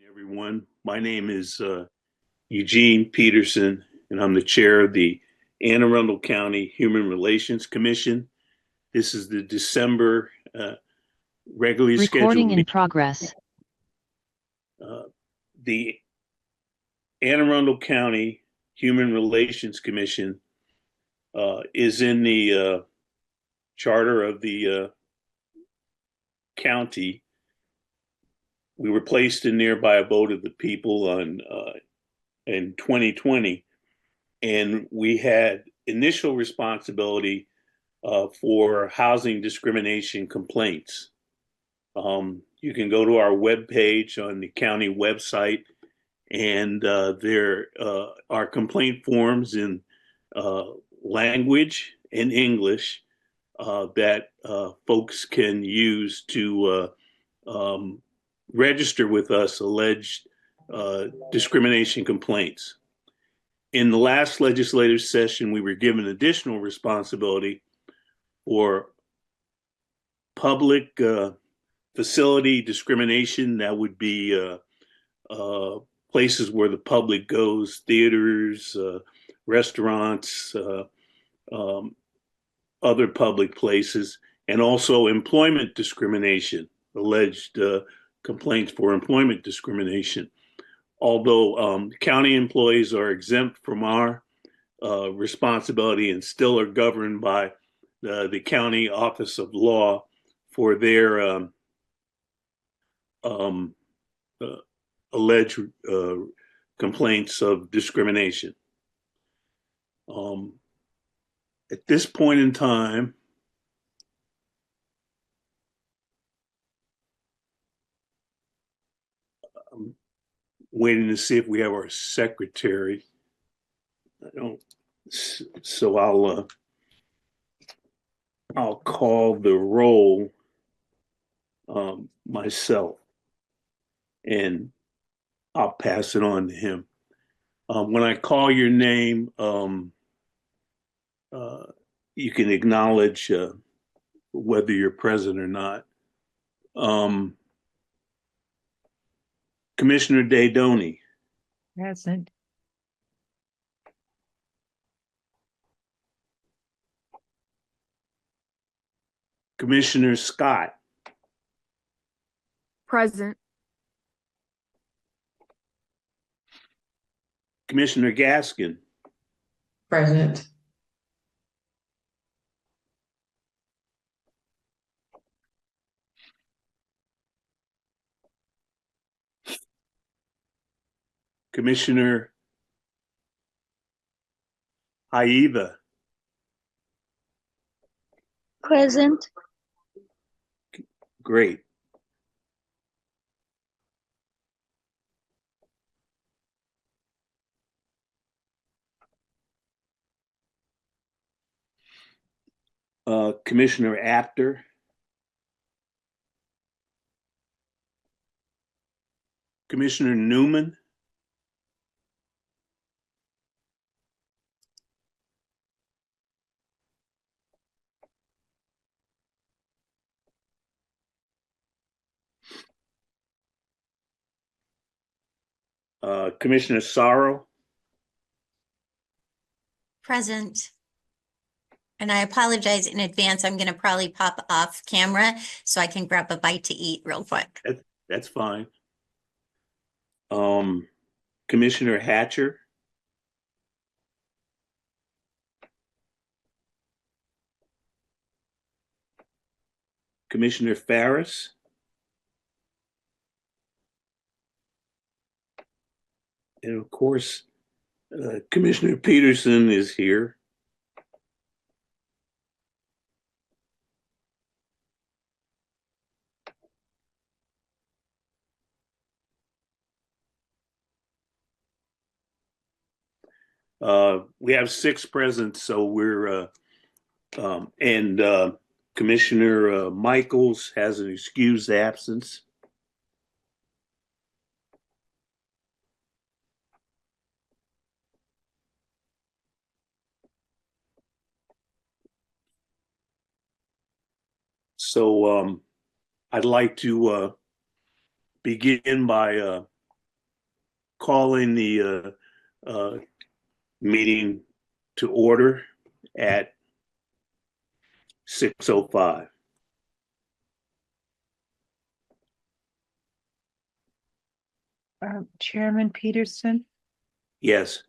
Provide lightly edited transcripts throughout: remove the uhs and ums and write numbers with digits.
Everyone. My name is Eugene Peterson, and I'm the chair of the Anne Arundel County Human Relations Commission. This is the December regularly scheduled Recording in meeting. progress. The Anne Arundel County Human Relations Commission is in the charter of the county. We were placed in there by a vote of the people in 2020, and we had initial responsibility for housing discrimination complaints. You can go to our webpage on the county website, and there are complaint forms in language and English that folks can use to register with us alleged discrimination complaints. In the last legislative session, we were given additional responsibility for public facility discrimination. That would be places where the public goes, theaters, restaurants, other public places, and also employment discrimination, alleged complaints for employment discrimination. Although county employees are exempt from our responsibility and still are governed by the county office of law for their alleged complaints of discrimination. At this point in time, I'm waiting to see if we have our secretary. I don't, so I'll call the roll myself, and I'll pass it on to him. When I call your name, you can acknowledge whether you're present or not. Commissioner Daydoni. Present. Commissioner Scott. Present. Commissioner Gaskin. Present. Commissioner Aiva. Present. Great. Commissioner Apter. Commissioner Newman. Commissioner Sorrow. Present. And I apologize in advance. I'm going to probably pop off camera so I can grab a bite to eat real quick. That's fine. Commissioner Hatcher. Commissioner Farris. And of course, Commissioner Peterson is here. We have 6 present, so we're and Commissioner Michaels has an excused absence. So I'd like to begin by calling the meeting to order at 6:05. Chairman Peterson, Yes,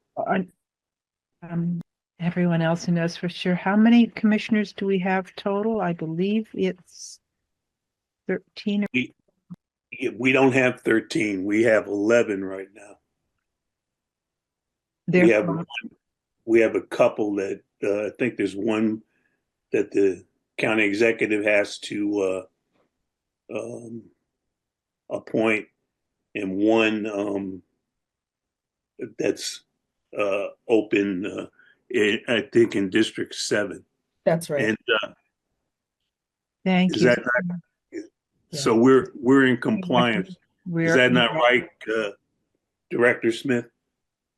um, everyone else who knows for sure, how many commissioners do we have total? I believe it's 13. we don't have 13. We have 11 right now. Therefore, We have a couple that I think there's one that the county executive has to appoint, and one that's open, I think, in District 7. That's right. And thank is you. that not? So we're in compliance. Is that not right, Director Smith?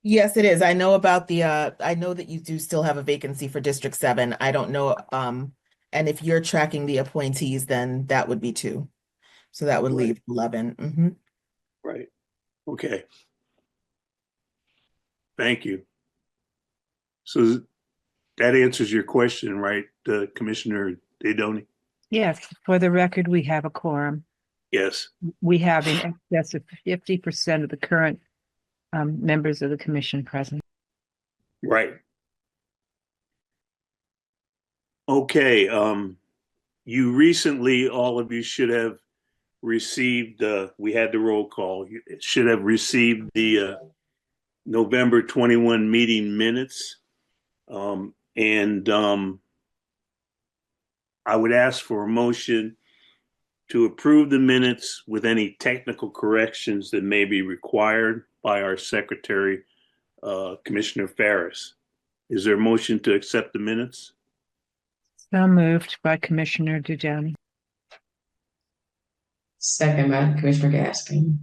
Yes, it is. I know about the I know that you do still have a vacancy for District 7. I don't know and if you're tracking the appointees, then that would be 2. So that would leave 11. Right. Okay. Thank you. So that answers your question, right, Commissioner Dedoni? Yes, for the record, we have a quorum. Yes. We have in excess of 50% of the current members of the commission present. Right. Okay. You recently, all of you should have received, we had the roll call. You should have received the November 21 meeting minutes. And I would ask for a motion to approve the minutes with any technical corrections that may be required by our secretary, Commissioner Ferris. Is there a motion to accept the minutes? So moved by Commissioner Dedoni. Second by Commissioner Gaskin.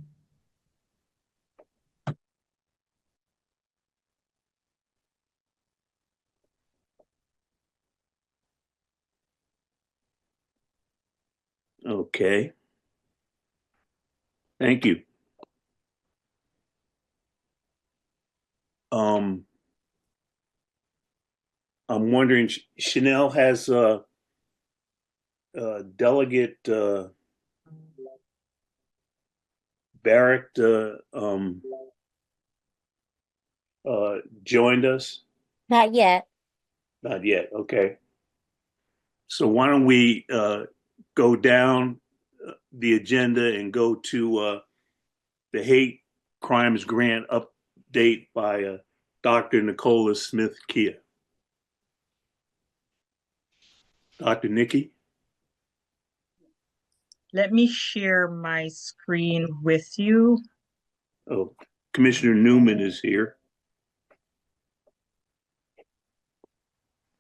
Okay. Thank you. I'm wondering, Chanel has Delegate Barrett joined us? Not yet. Not yet. Okay. So why don't we go down the agenda and go to the hate crimes grant update by Dr. Nicola Smith Kia. Dr. Nikki? Let me share my screen with you. Oh, Commissioner Newman is here.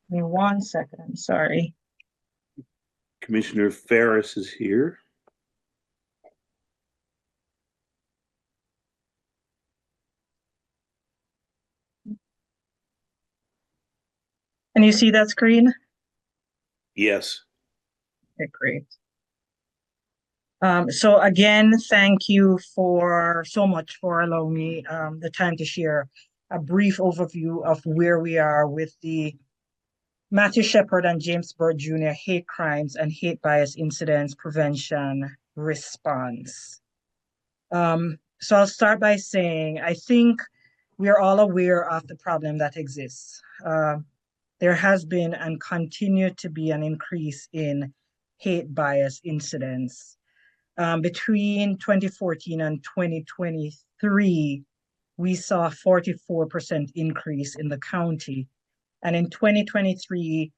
Give me 1 second, I'm sorry. Commissioner Ferris is here. Can you see that screen? Yes. Okay, great. So again, thank you so much for allowing me the time to share a brief overview of where we are with the Matthew Shepard and James Byrd Jr. hate crimes and hate bias incidents prevention response. So I'll start by saying, I think we are all aware of the problem that exists. There has been and continue to be an increase in hate bias incidents. Between 2014 and 2023, we saw a 44% increase in the county. And in 2023,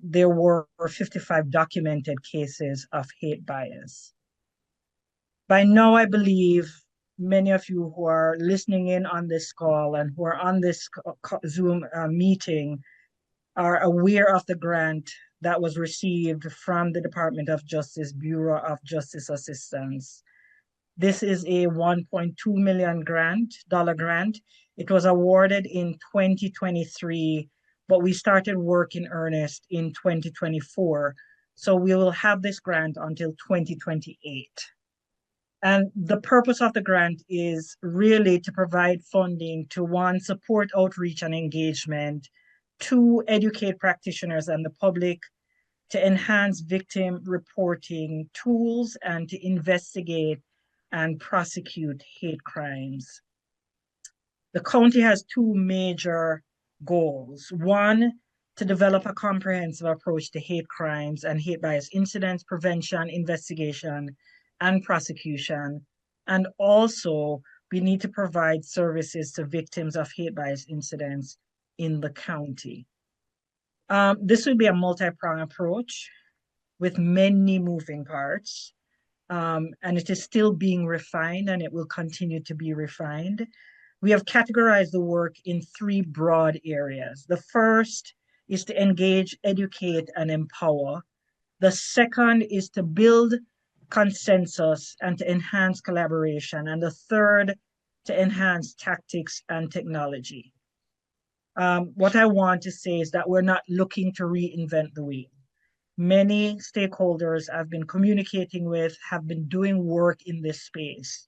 there were 55 documented cases of hate bias. By now, I believe many of you who are listening in on this call and who are on this Zoom meeting are aware of the grant that was received from the Department of Justice Bureau of Justice Assistance. This is a $1.2 million grant. It was awarded in 2023, but we started work in earnest in 2024. So we will have this grant until 2028. And the purpose of the grant is really to provide funding to one, support outreach and engagement, two, educate practitioners and the public, to enhance victim reporting tools, and to investigate and prosecute hate crimes. The county has two major goals. One, to develop a comprehensive approach to hate crimes and hate bias incidents, prevention, investigation, and prosecution. And also, we need to provide services to victims of hate bias incidents in the county. This will be a multi-pronged approach with many moving parts. And it is still being refined, and it will continue to be refined. We have categorized the work in three broad areas. The first is to engage, educate, and empower. The second is to build consensus and to enhance collaboration. And the third, to enhance tactics and technology. What I want to say is that we're not looking to reinvent the wheel. Many stakeholders I've been communicating with have been doing work in this space.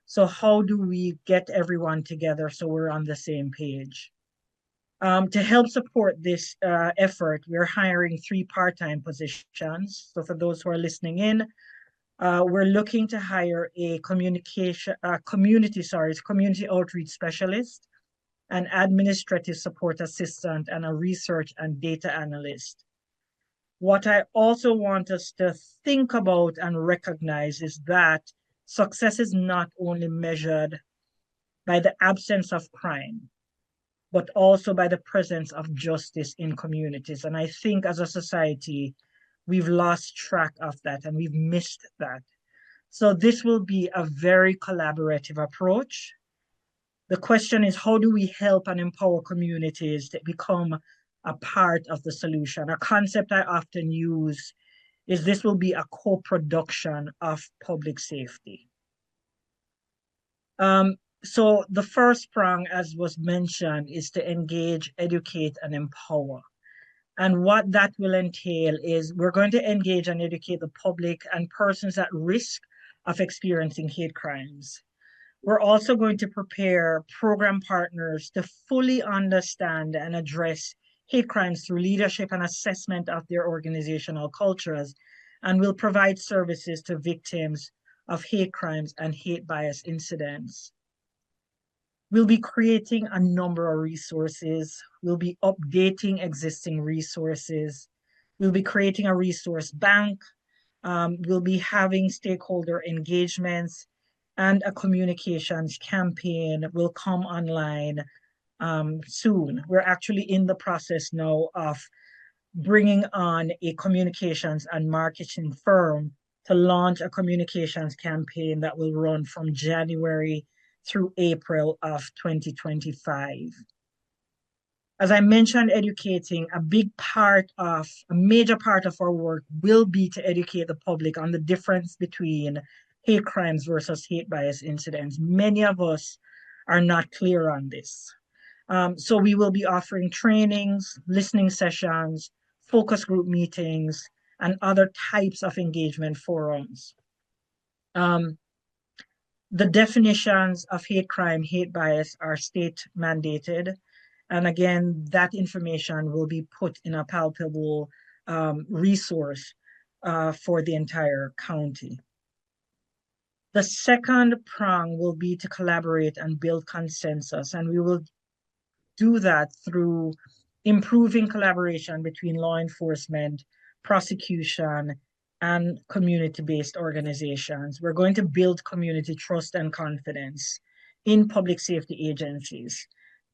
So how do we get everyone together so we're on the same page? To help support this effort, we're hiring 3 part-time positions. So for those who are listening in, we're looking to hire a community outreach specialist, an administrative support assistant, and a research and data analyst. What I also want us to think about and recognize is that success is not only measured by the absence of crime, but also by the presence of justice in communities. And I think as a society, we've lost track of that and we've missed that. So this will be a very collaborative approach. The question is, how do we help and empower communities to become a part of the solution? A concept I often use is this will be a co-production of public safety. So the first prong, as was mentioned, is to engage, educate, and empower. And what that will entail is we're going to engage and educate the public and persons at risk of experiencing hate crimes. We're also going to prepare program partners to fully understand and address hate crimes through leadership and assessment of their organizational cultures, and will provide services to victims of hate crimes and hate bias incidents. We'll be creating a number of resources. We'll be updating existing resources. We'll be creating a resource bank. We'll be having stakeholder engagements, and a communications campaign will come online soon. We're actually in the process now of bringing on a communications and marketing firm to launch a communications campaign that will run from January through April of 2025. As I mentioned, educating, a major part of our work will be to educate the public on the difference between hate crimes versus hate bias incidents. Many of us are not clear on this. So we will be offering trainings, listening sessions, focus group meetings, and other types of engagement forums. The definitions of hate crime, hate bias are state mandated. And again, that information will be put in a palpable resource for the entire county. The second prong will be to collaborate and build consensus, and we will do that through improving collaboration between law enforcement, prosecution, and community-based organizations. We're going to build community trust and confidence in public safety agencies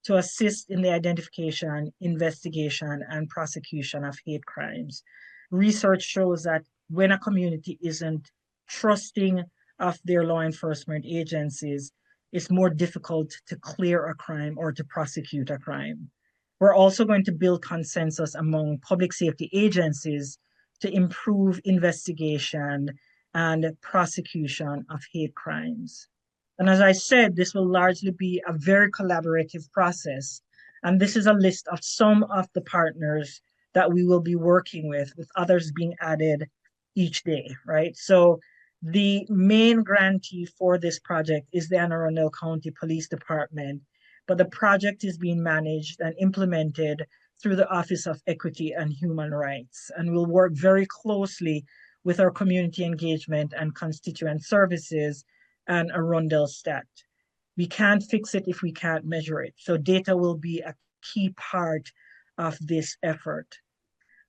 to assist in the identification, investigation, and prosecution of hate crimes. Research shows that when a community isn't trusting of their law enforcement agencies, it's more difficult to clear a crime or to prosecute a crime. We're also going to build consensus among public safety agencies to improve investigation and prosecution of hate crimes. And as I said, this will largely be a very collaborative process. And this is a list of some of the partners that we will be working with others being added each day, right? So The main grantee for this project is the Anne Arundel County Police Department, but the project is being managed and implemented through the Office of Equity and Human Rights, and we'll work very closely with our community engagement and constituent services and Arundel Stat. We can't fix it if we can't measure it, so data will be a key part of this effort.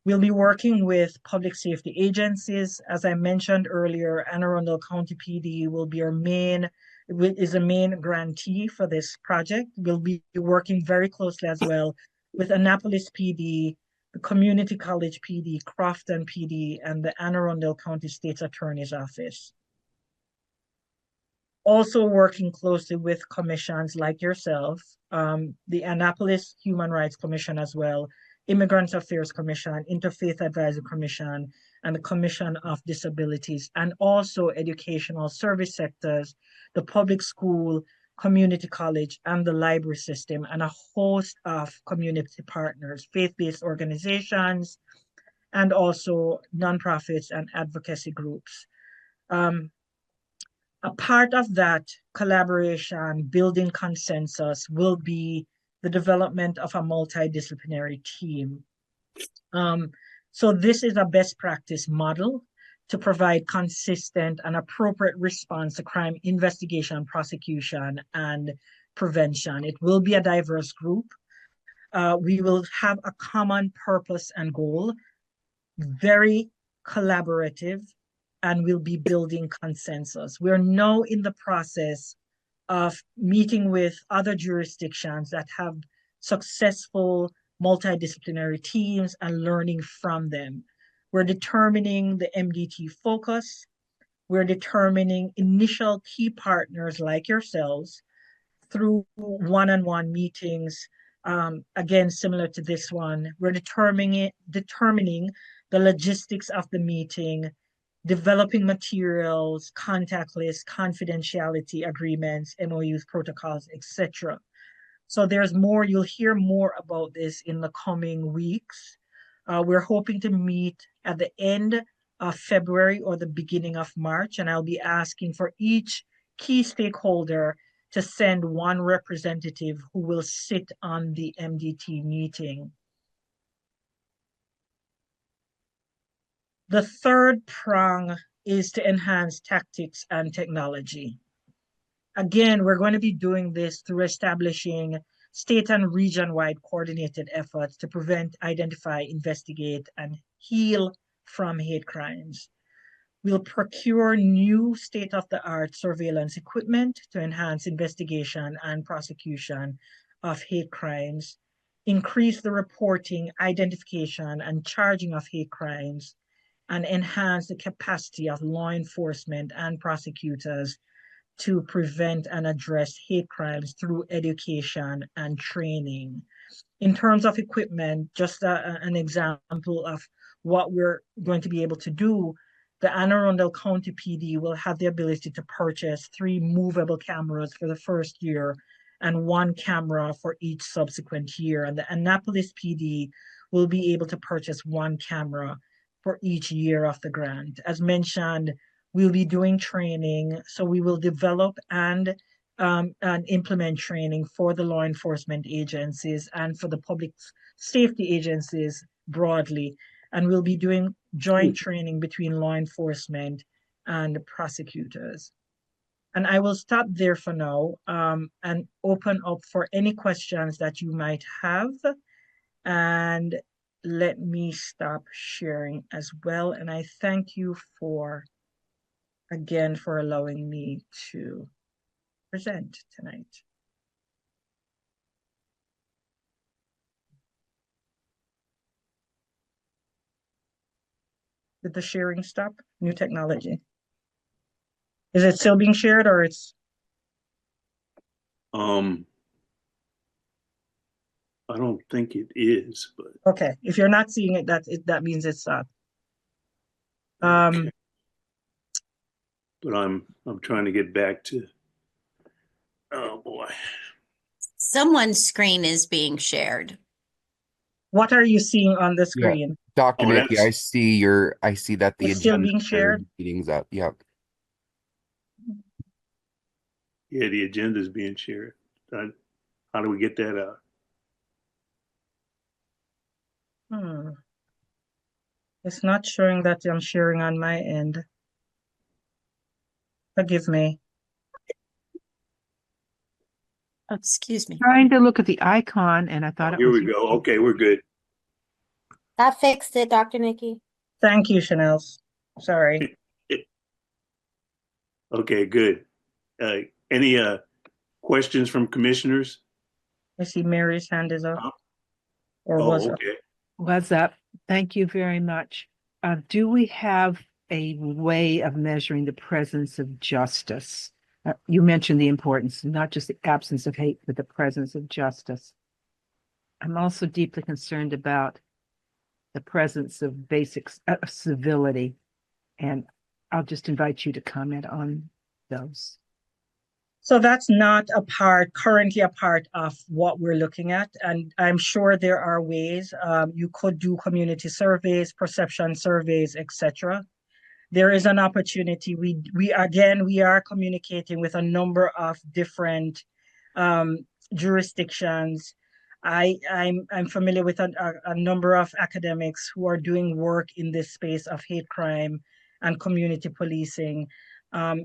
We'll be working with public safety agencies. As I mentioned earlier, Anne Arundel County PD will be is a main grantee for this project. We'll be working very closely as well with Annapolis PD, the Community College PD, Crofton PD, and the Anne Arundel County State's Attorney's Office. Also working closely with commissions like yourself, the Annapolis Human Rights Commission as well, Immigrant Affairs Commission, Interfaith Advisory Commission, and the Commission of Disabilities, and also educational service sectors, the public school, community college, and the library system, and a host of community partners, faith-based organizations, and also nonprofits and advocacy groups. A part of that collaboration, building consensus, will be the development of a multidisciplinary team. So this is a best practice model to provide consistent and appropriate response to crime investigation, prosecution, and prevention. It will be a diverse group. We will have a common purpose and goal, very collaborative, and we'll be building consensus. We're now in the process of meeting with other jurisdictions that have successful multidisciplinary teams and learning from them. We're determining the MDT focus. We're determining initial key partners like yourselves through one-on-one meetings. Again, similar to this one, we're determining the logistics of the meeting, developing materials, contact lists, confidentiality agreements, MOUs, protocols, etc. So there's more, you'll hear more about this in the coming weeks. We're hoping to meet at the end of February or the beginning of March, and I'll be asking for each key stakeholder to send one representative who will sit on the MDT meeting. The third prong is to enhance tactics and technology. Again, we're going to be doing this through establishing state and region-wide coordinated efforts to prevent, identify, investigate, and heal from hate crimes. We'll procure new state-of-the-art surveillance equipment to enhance investigation and prosecution of hate crimes, increase the reporting, identification, and charging of hate crimes, and enhance the capacity of law enforcement and prosecutors to prevent and address hate crimes through education and training. In terms of equipment, just an example of what we're going to be able to do, the Anne Arundel County PD will have the ability to purchase 3 movable cameras for the first year and 1 camera for each subsequent year. And the Annapolis PD will be able to purchase 1 camera for each year of the grant. As mentioned, we'll be doing training, so we will develop and implement training for the law enforcement agencies and for the public safety agencies broadly. And we'll be doing joint training between law enforcement and prosecutors. And I will stop there for now and open up for any questions that you might have. And let me stop sharing as well. And I thank you again for allowing me to present tonight. Did the sharing stop? New technology. Is it still being shared or it's? I don't think it is, but Okay, if you're not seeing it, that means it's up. okay. But I'm trying to get back to. Oh boy. Someone's screen is being shared. What are you seeing on the screen? Dr. Oh, Nikki, that's- I see that the It's still agenda being for shared? meeting's up. Yep. Yeah, the agenda is being shared. How do we get that out? It's not showing that I'm sharing on my end. Forgive me. Oh, excuse me. Trying to look at the icon and I thought it Here was we go. Okay, we're good. I fixed it, Dr. Nikki. Thank you, Chanel. Sorry. Okay, good. Any questions from commissioners? I see Mary's hand is up. Or Oh, was up. okay. What's up? Thank you very much. Do we have a way of measuring the presence of justice? You mentioned the importance, not just the absence of hate, but the presence of justice. I'm also deeply concerned about the presence of basic civility, and I'll just invite you to comment on those. So that's not currently a part of what we're looking at. And I'm sure there are ways you could do community surveys, perception surveys, etc. There is an opportunity. We are communicating with a number of different jurisdictions. I'm familiar with a number of academics who are doing work in this space of hate crime and community policing.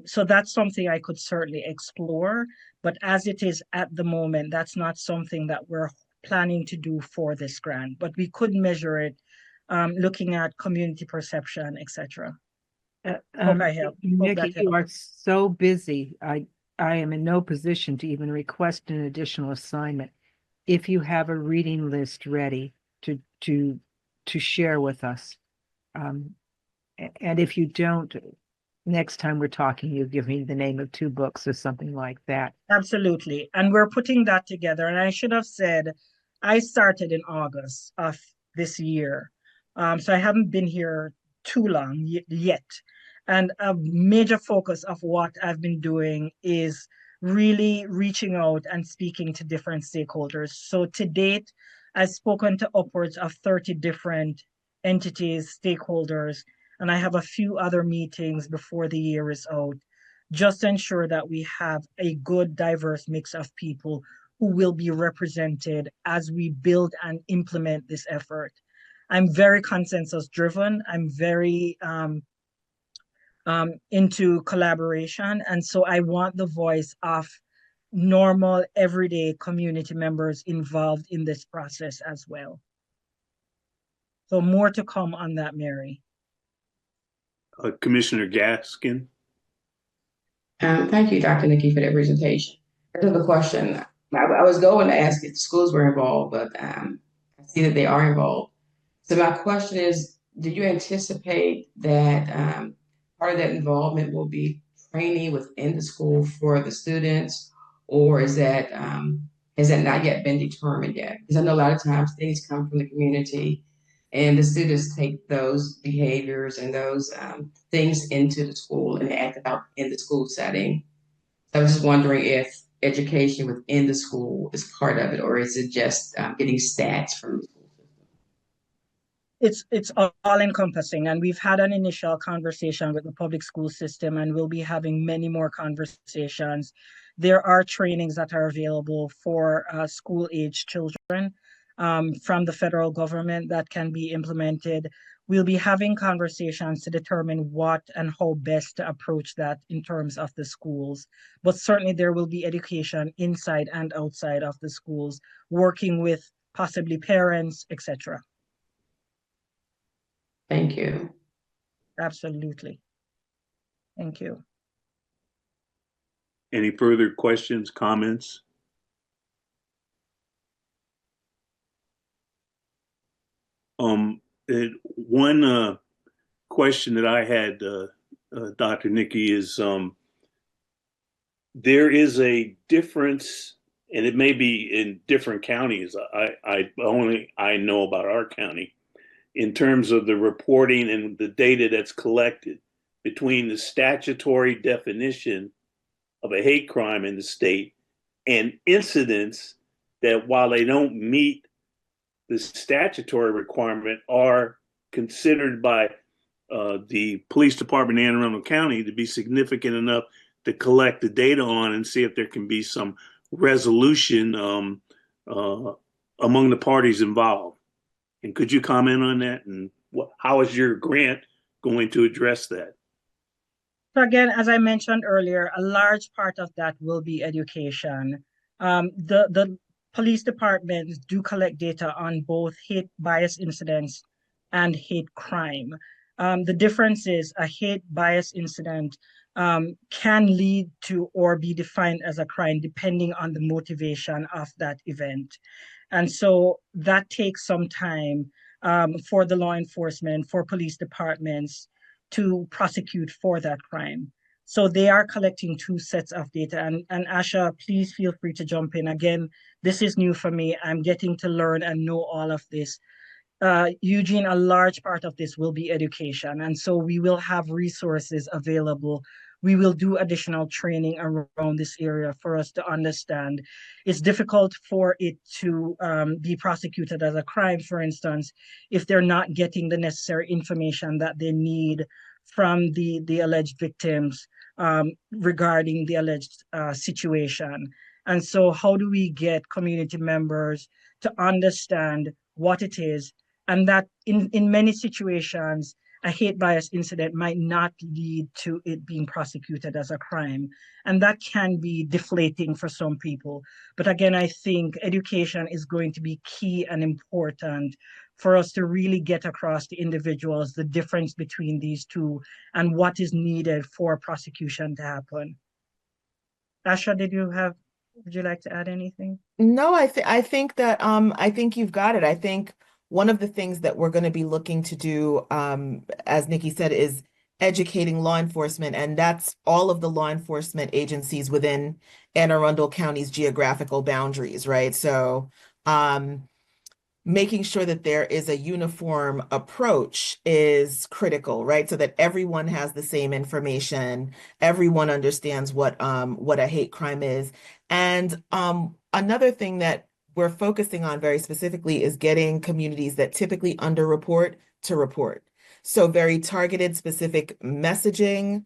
So that's something I could certainly explore, but as it is at the moment, that's not something that we're planning to do for this grant, but we could measure it looking at community perception, etc. Hope I help. Hope Nikki, that you are helps. so busy. I am in no position to even request an additional assignment. If you have a reading list ready to share with us, and if you don't, next time we're talking, you give me the name of 2 books or something like that. Absolutely. And we're putting that together. And I should have said, I started in August of this year. So I haven't been here too long yet. And a major focus of what I've been doing is really reaching out and speaking to different stakeholders. So to date, I've spoken to upwards of 30 different entities, stakeholders, and I have a few other meetings before the year is out, just to ensure that we have a good, diverse mix of people who will be represented as we build and implement this effort. I'm very consensus driven. I'm very into collaboration. And so I want the voice of normal, everyday community members involved in this process as well. So more to come on that, Mary. Commissioner Gaskin. Thank you, Dr. Nikki, for that presentation. I have a question. I was going to ask if the schools were involved, but I see that they are involved. So my question is, do you anticipate that part of that involvement will be training within the school for the students, or is that has that not yet been determined yet? Because I know a lot of times things come from the community, and the students take those behaviors and those things into the school and act it out in the school setting. I was just wondering if education within the school is part of it, or is it just getting stats from the school system? It's all encompassing, and we've had an initial conversation with the public school system, and we'll be having many more conversations. There are trainings that are available for school age children from the federal government that can be implemented. We'll be having conversations to determine what and how best to approach that in terms of the schools. But certainly there will be education inside and outside of the schools, working with possibly parents, etc. Thank you. Absolutely. Thank you. Any further questions, comments? One question that I had, Dr. Nikki, is there is a difference, and it may be in different counties. I know about our county in terms of the reporting and the data that's collected between the statutory definition of a hate crime in the state and incidents that, while they don't meet the statutory requirement, are considered by the police department in Anne Arundel County to be significant enough to collect the data on and see if there can be some resolution among the parties involved. And could you comment on that? And how is your grant going to address that? So again, as I mentioned earlier, a large part of that will be education. The police departments do collect data on both hate bias incidents and hate crime. The difference is a hate bias incident can lead to or be defined as a crime depending on the motivation of that event. And so that takes some time for the law enforcement, for police departments to prosecute for that crime. So they are collecting two sets of data. And Asha, please feel free to jump in. Again, this is new for me. I'm getting to learn and know all of this. Eugene, a large part of this will be education. And so we will have resources available. We will do additional training around this area for us to understand. It's difficult for it to be prosecuted as a crime, for instance, if they're not getting the necessary information that they need from the alleged victims regarding the alleged situation. And so how do we get community members to understand what it is, and that in many situations, a hate bias incident might not lead to it being prosecuted as a crime. And that can be deflating for some people. But again, I think education is going to be key and important for us to really get across to individuals the difference between these two and what is needed for prosecution to happen. Asha, would you like to add anything? No, I think that I think you've got it. I think one of the things that we're going to be looking to do, as Nikki said, is educating law enforcement, and that's all of the law enforcement agencies within Anne Arundel County's geographical boundaries, right? So making sure that there is a uniform approach is critical, right? So that everyone has the same information, everyone understands what a hate crime is. And another thing that we're focusing on very specifically is getting communities that typically underreport to report. So very targeted, specific messaging,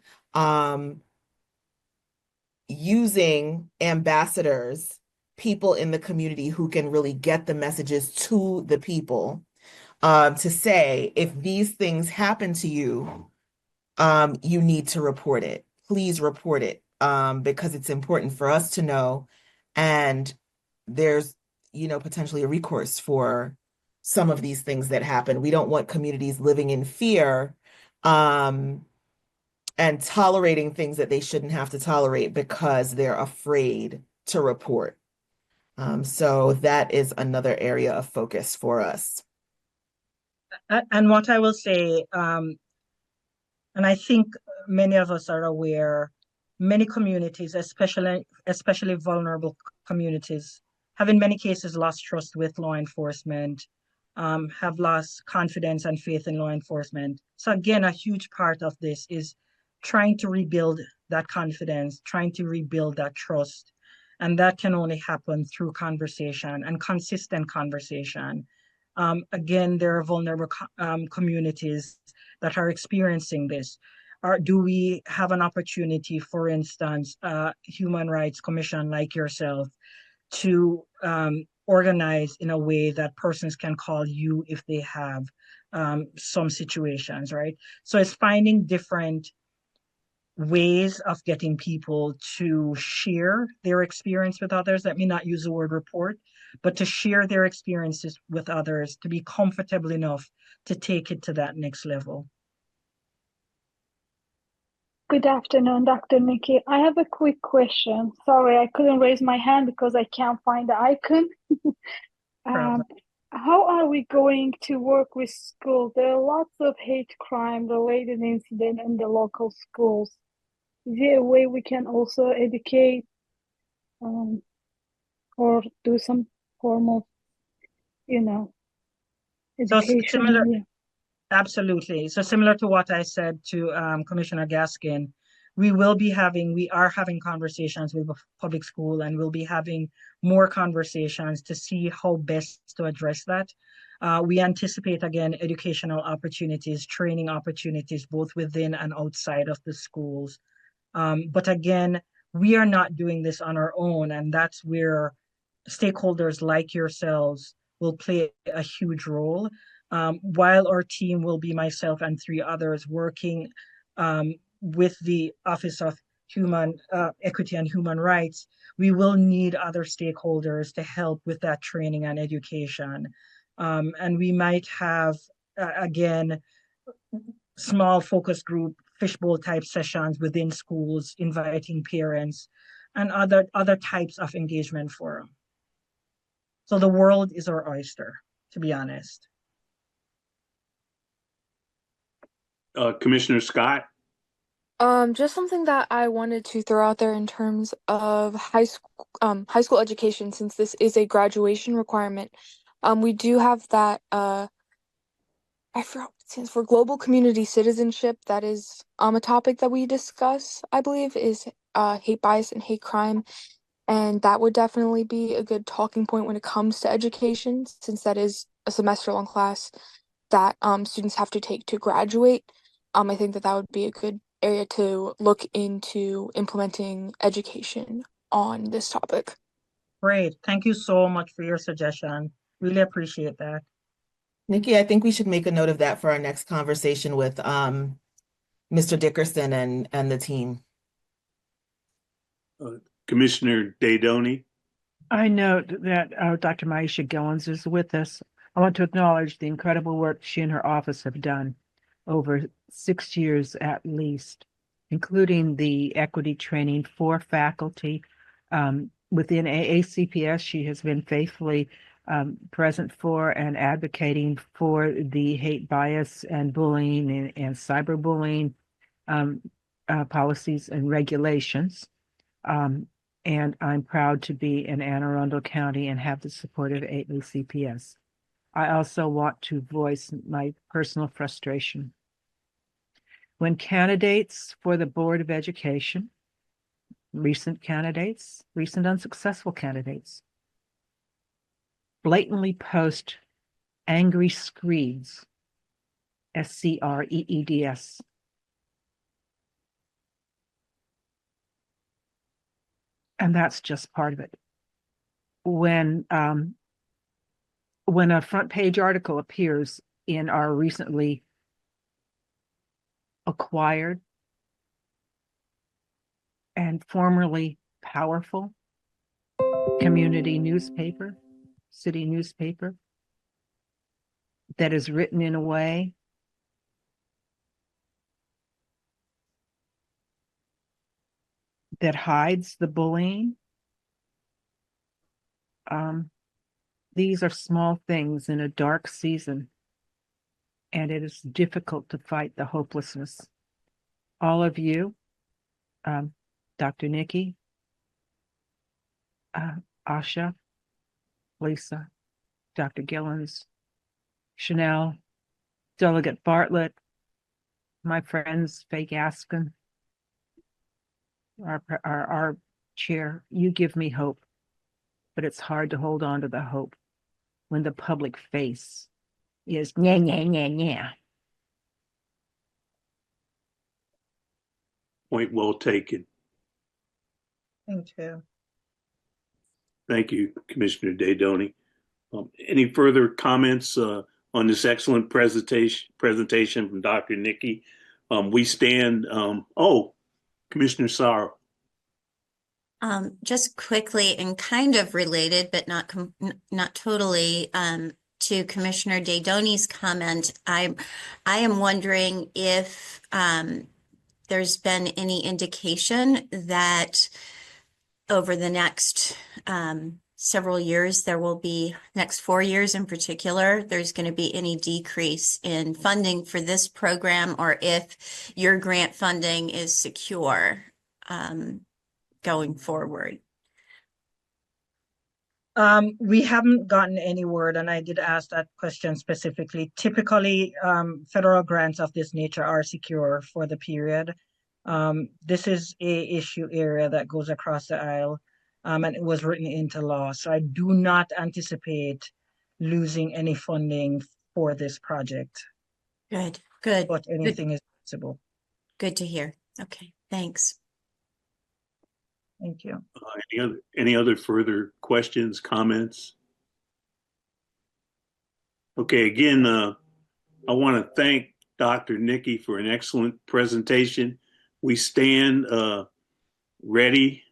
using ambassadors, people in the community who can really get the messages to the people, to say, if these things happen to you, you need to report it. Please report it, because it's important for us to know. And there's, potentially a recourse for some of these things that happen. We don't want communities living in fear, and tolerating things that they shouldn't have to tolerate because they're afraid to report. So that is another area of focus for us. And what I will say, and I think many of us are aware, many communities, especially vulnerable communities, have in many cases lost trust with law enforcement, have lost confidence and faith in law enforcement. So again, a huge part of this is trying to rebuild that confidence, trying to rebuild that trust. And that can only happen through conversation and consistent conversation. Again, there are vulnerable communities that are experiencing this. Do we have an opportunity, for instance, Human Rights Commission like yourself, to organize in a way that persons can call you if they have some situations, right? So it's finding different ways of getting people to share their experience with others. Let me not use the word report, but to share their experiences with others, to be comfortable enough to take it to that next level. Good afternoon, Dr. Nikki. I have a quick question. Sorry, I couldn't raise my hand because I can't find the icon. How are we going to work with schools? There are lots of hate crime related incidents in the local schools. Is there a way we can also educate or do some form of, education? So absolutely. So similar to what I said to Commissioner Gaskin, we are having conversations with the public school, and we'll be having more conversations to see how best to address that. We anticipate, again, educational opportunities, training opportunities, both within and outside of the schools. But again, we are not doing this on our own, and that's where stakeholders like yourselves will play a huge role. While our team will be myself and 3 others working with the Office of Human Equity and Human Rights, we will need other stakeholders to help with that training and education. And we might have, again, small focus group, fishbowl type sessions within schools, inviting parents, and other types of engagement forum. So the world is our oyster, to be honest. Commissioner Scott? Just something that I wanted to throw out there in terms of high school education, since this is a graduation requirement. We do have that I forgot what it stands for, global community citizenship. That is a topic that we discuss, I believe, is hate bias and hate crime. And that would definitely be a good talking point when it comes to education, since that is a semester-long class that students have to take to graduate. I think that that would be a good area to look into implementing education on this topic. Great. Thank you so much for your suggestion. Really appreciate that. Nikki, I think we should make a note of that for our next conversation with Mr. Dickerson and the team. Commissioner Daydoni? I note that Dr. Maisha Gillens is with us. I want to acknowledge the incredible work she and her office have done over 6 years at least, including the equity training for faculty. Within AACPS, she has been faithfully present for and advocating for the hate bias and bullying and cyberbullying policies and regulations. And I'm proud to be in Anne Arundel County and have the support of AACPS. I also want to voice my personal frustration. When candidates for the Board of Education, recent unsuccessful candidates, blatantly post angry screeds, SCREEDS, and that's just part of it. When a front page article appears in our recently acquired and formerly powerful community newspaper, city newspaper, that is written in a way that hides the bullying, these are small things in a dark season, and it is difficult to fight the hopelessness. All of you, Dr. Nikki, Asha, Lisa, Dr. Gillens, Chanel, Delegate Bartlett, my friends, Faye Gaskin, our chair, you give me hope, but it's hard to hold on to the hope when the public face is nya, nya, nya, nya. Point well taken. Thank you. Thank you, Commissioner Daydoni. Any further comments on this excellent presentation from Dr. Nikki? We stand, Commissioner Sorrow. Just quickly and kind of related, but not totally, to Commissioner Daydoni's comment, I am wondering if there's been any indication that over the next several years, next 4 years in particular, there's going to be any decrease in funding for this program, or if your grant funding is secure going forward. We haven't gotten any word, and I did ask that question specifically. Typically, federal grants of this nature are secure for the period. This is a issue area that goes across the aisle, and it was written into law. So I do not anticipate losing any funding for this project. Good. But anything is possible. Good to hear. Okay, thanks. Thank you. Any other further questions, comments? Okay, again, I want to thank Dr. Nikki for an excellent presentation. We stand ready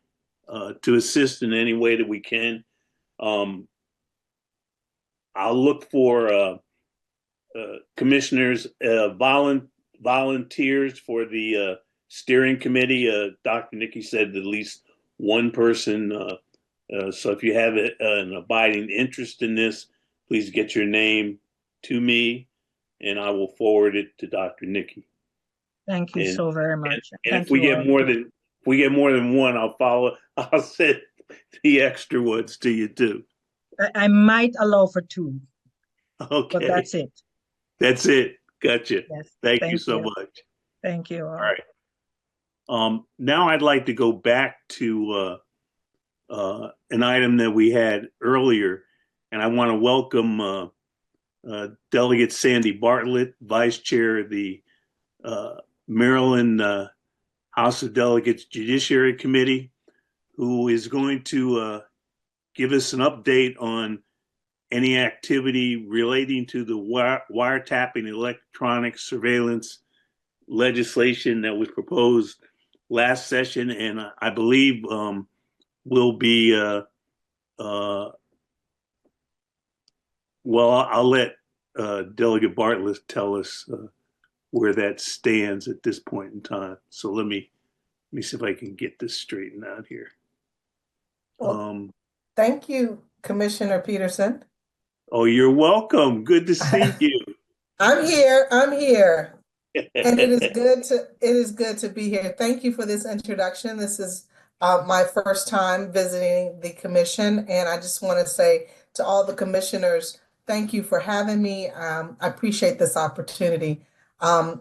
to assist in any way that we can. I'll look for commissioners, volunteers for the steering committee. Dr. Nikki said at least one person. So if you have an abiding interest in this, please get your name to me and I will forward it to Dr. Nikki. Thank you so very much. And Thank if we you get all. more than one, I'll send the extra ones to you too. I might allow for 2, Okay. but that's it. That's it. Gotcha. Yes. Thank you so much. Thank you. All right. Now I'd like to go back to an item that we had earlier, and I want to welcome Delegate Sandy Bartlett, Vice Chair of the Maryland House of Delegates Judiciary Committee, who is going to give us an update on any activity relating to the wiretapping electronic surveillance legislation that was proposed last session, and I believe will be well, I'll let Delegate Bartlett tell us where that stands at this point in time. So let me see if I can get this straightened out here. Thank you, Commissioner Peterson. Oh, you're welcome. Good to see you. I'm here. And it is good to be here. Thank you for this introduction. This is my first time visiting the commission, and I just want to say to all the commissioners, thank you for having me. I appreciate this opportunity. And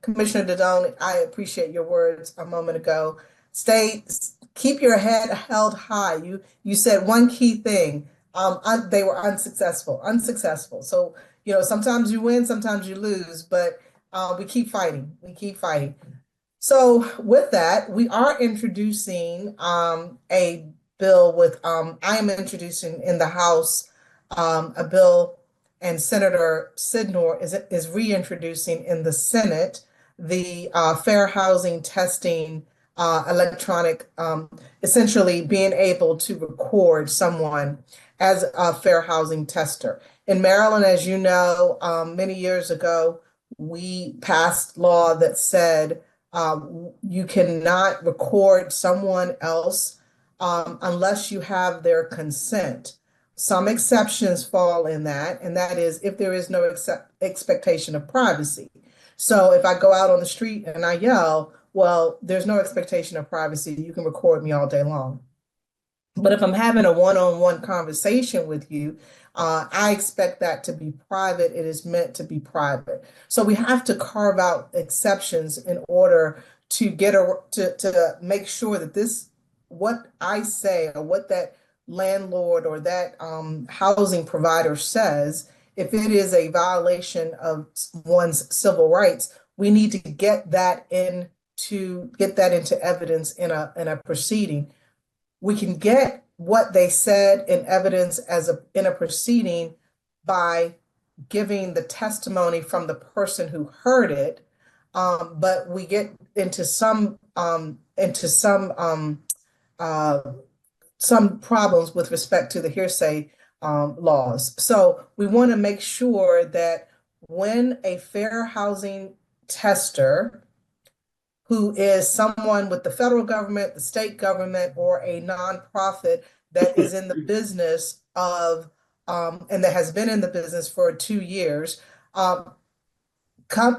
Commissioner Dodone, I appreciate your words a moment ago. Keep your head held high. You said one key thing. They were unsuccessful. So, sometimes you win, sometimes you lose, but we keep fighting. So with that, we are introducing a bill with, I am introducing in the House a bill, and Senator Sidnor is reintroducing in the Senate the fair housing testing electronic, essentially being able to record someone as a fair housing tester. In Maryland, as you know, many years ago, we passed law that said you cannot record someone else unless you have their consent. Some exceptions fall in that, and that is if there is no expectation of privacy. So if I go out on the street and I yell, well, there's no expectation of privacy. You can record me all day long. But if I'm having a one-on-one conversation with you, I expect that to be private. It is meant to be private. So we have to carve out exceptions in order to to make sure that what I say or what that landlord or that housing provider says, if it is a violation of one's civil rights, we need to get that into evidence in a proceeding. We can get what they said in evidence in a proceeding by giving the testimony from the person who heard it, but we get into some problems with respect to the hearsay laws. So we want to make sure that when a fair housing tester, who is someone with the federal government, the state government, or a nonprofit that is in the business of, and that has been in the business for 2 years,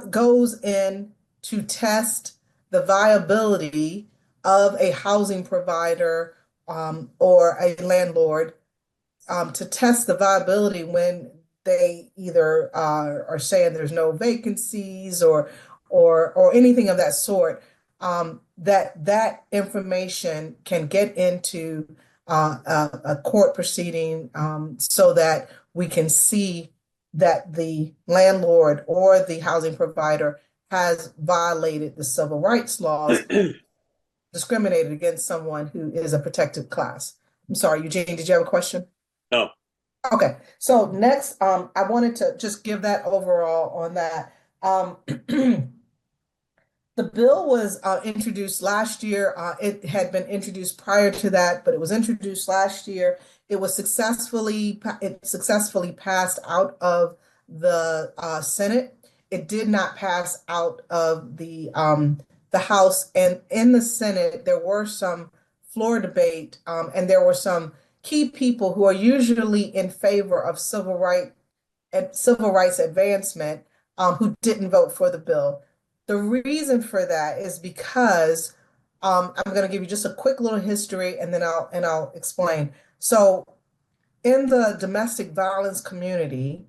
goes in to test the viability of a housing provider or a landlord, to test the viability when they either are saying there's no vacancies or anything of that sort, that information can get into a court proceeding, so that we can see that the landlord or the housing provider has violated the civil rights laws, discriminated against someone who is a protected class. I'm sorry, Eugene, did you have a question? No. Okay, so next, I wanted to just give that overall on that. The bill was introduced last year. It had been introduced prior to that, but it was introduced last year. It successfully passed out of the Senate. It did not pass out of the House. And in the Senate, there were some floor debate, and there were some key people who are usually in favor of civil rights advancement, who didn't vote for the bill. The reason for that is because I'm going to give you just a quick little history, and then I'll explain. So, in the domestic violence community,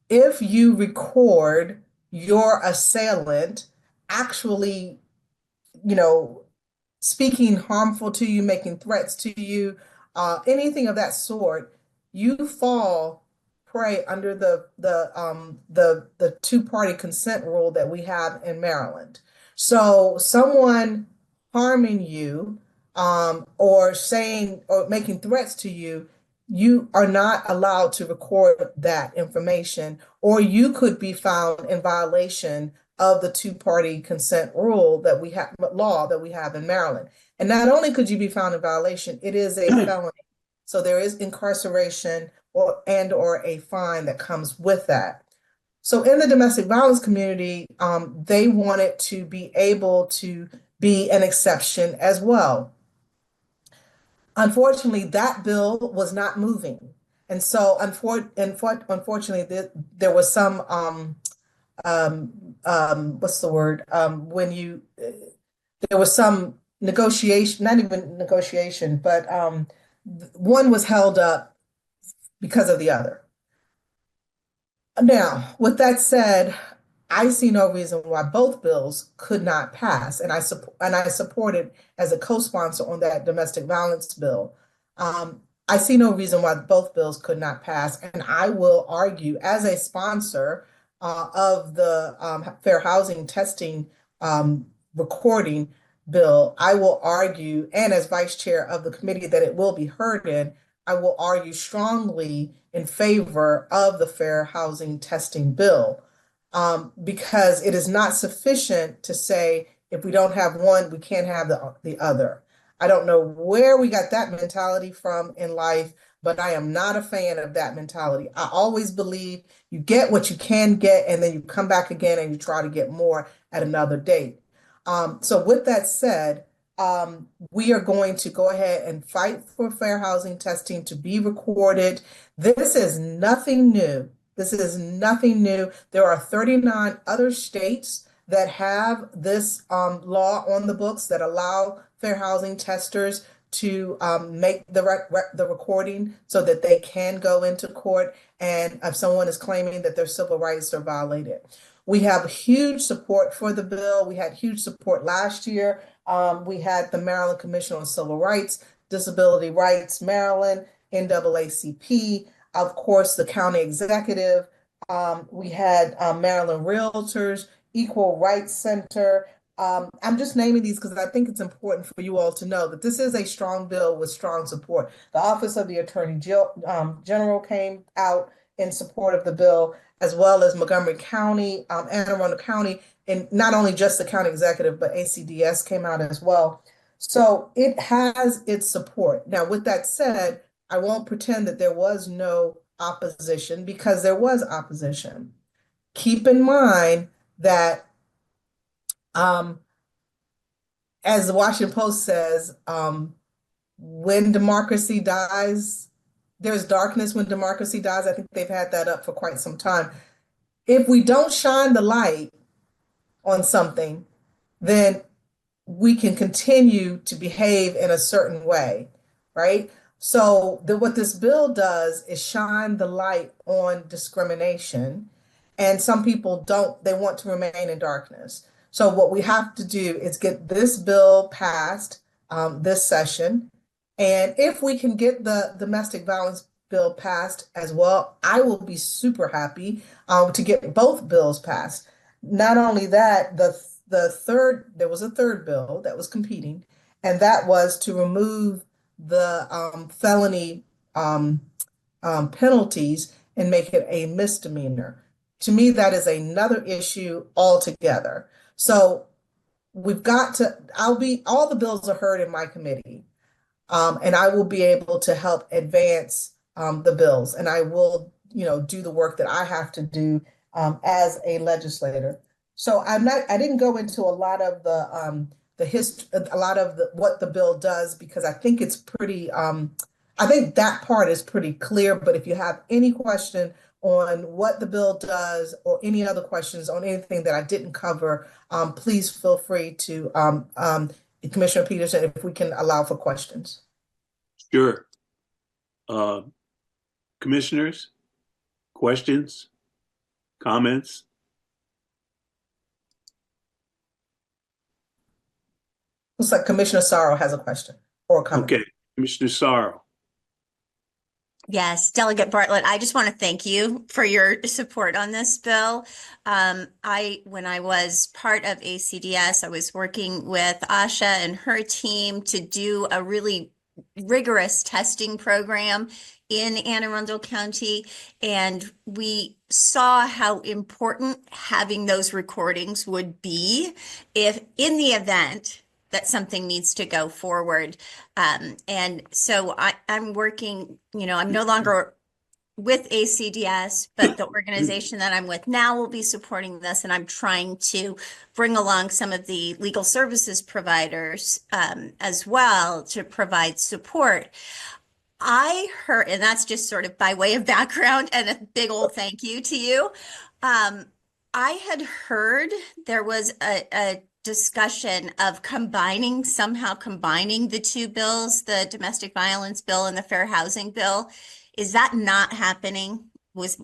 if you record your assailant actually, speaking harmful to you, making threats to you, anything of that sort, you fall prey under the two-party consent rule that we have in Maryland. So someone harming you, or saying or making threats to you, you are not allowed to record that information, or you could be found in violation of the two-party consent rule that we have, law that we have in Maryland. And not only could you be found in violation, it is a felony. So there is incarceration or a fine that comes with that. So in the domestic violence community, they wanted to be able to be an exception as well. Unfortunately, that bill was not moving. And so unfortunately, there was some what's the word? There was some negotiation, not even negotiation, but one was held up because of the other. Now, with that said, I see no reason why both bills could not pass, and I supported as a co-sponsor on that domestic violence bill. I see no reason why both bills could not pass, and I will argue as a sponsor of the fair housing testing recording bill. I will argue, and as vice chair of the committee that it will be heard in, I will argue strongly in favor of the fair housing testing bill, because it is not sufficient to say if we don't have one, we can't have the other. I don't know where we got that mentality from in life, but I am not a fan of that mentality. I always believe you get what you can get, and then you come back again and you try to get more at another date. So with that said, we are going to go ahead and fight for fair housing testing to be recorded. This is nothing new. This is nothing new. There are 39 other states that have this law on the books that allow fair housing testers to make the recording so that they can go into court and if someone is claiming that their civil rights are violated. We have huge support for the bill. We had huge support last year. We had the Maryland Commission on Civil Rights, Disability Rights Maryland, NAACP, of course, the county executive. We had Maryland Realtors, Equal Rights Center. I'm just naming these because I think it's important for you all to know that this is a strong bill with strong support. The Office of the Attorney General came out in support of the bill, as well as Montgomery County, Anne Arundel County, and not only just the county executive, but ACDS came out as well. So it has its support. Now, with that said, I won't pretend that there was no opposition, because there was opposition. Keep in mind that, as the Washington Post says, when democracy dies, there's darkness when democracy dies. I think they've had that up for quite some time. If we don't shine the light on something, then we can continue to behave in a certain way, right? So what this bill does is shine the light on discrimination, and some people don't, they want to remain in darkness. So what we have to do is get this bill passed this session. And if we can get the domestic violence bill passed as well, I will be super happy to get both bills passed. not only that, there was a third bill that was competing, and that was to remove the felony um, penalties and make it a misdemeanor. To me, that is another issue altogether. So we've got to, all the bills are heard in my committee. And I will be able to help advance the bills, and I will, do the work that I have to do as a legislator. So I didn't go into a lot of the history, a lot of what the bill does, because I think it's pretty, I think that part is pretty clear. But if you have any question on what the bill does or any other questions on anything that I didn't cover, please feel free to Commissioner Peterson, if we can allow for questions. Sure. Commissioners, questions, comments? Looks like Commissioner Sorrow has a question or a comment. Okay, Commissioner Sorrow. Yes, Delegate Bartlett, I just want to thank you for your support on this bill. When I was part of ACDS, I was working with Asha and her team to do a really rigorous testing program in Anne Arundel County, and we saw how important having those recordings would be if in the event that something needs to go forward. And so I'm working, I'm no longer with ACDS, but the organization that I'm with now will be supporting this. And I'm trying to bring along some of the legal services providers as well to provide support. I heard, and that's just sort of by way of background and a big old thank you to you. I had heard there was a discussion of somehow combining the two bills, the domestic violence bill and the fair housing bill. Is that not happening? Was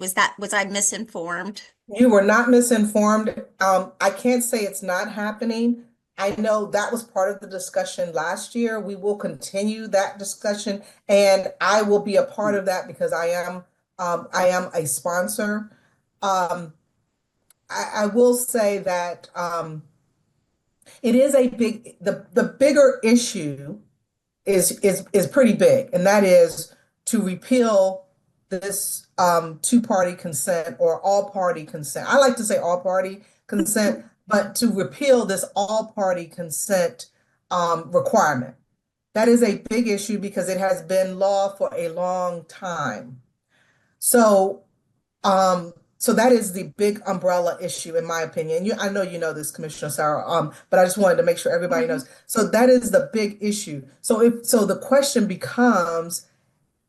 I misinformed? You were not misinformed. I can't say it's not happening. I know that was part of the discussion last year. We will continue that discussion, and I will be a part of that because I am a sponsor. I will say that it is the bigger issue is pretty big, and that is to repeal this two-party consent or all-party consent. I like to say all-party consent, but to repeal this all-party consent requirement. That is a big issue because it has been law for a long time. So so that is the big umbrella issue, in my opinion. I know you know this, Commissioner Sarah, but I just wanted to make sure everybody knows. So that is the big issue. So the question becomes,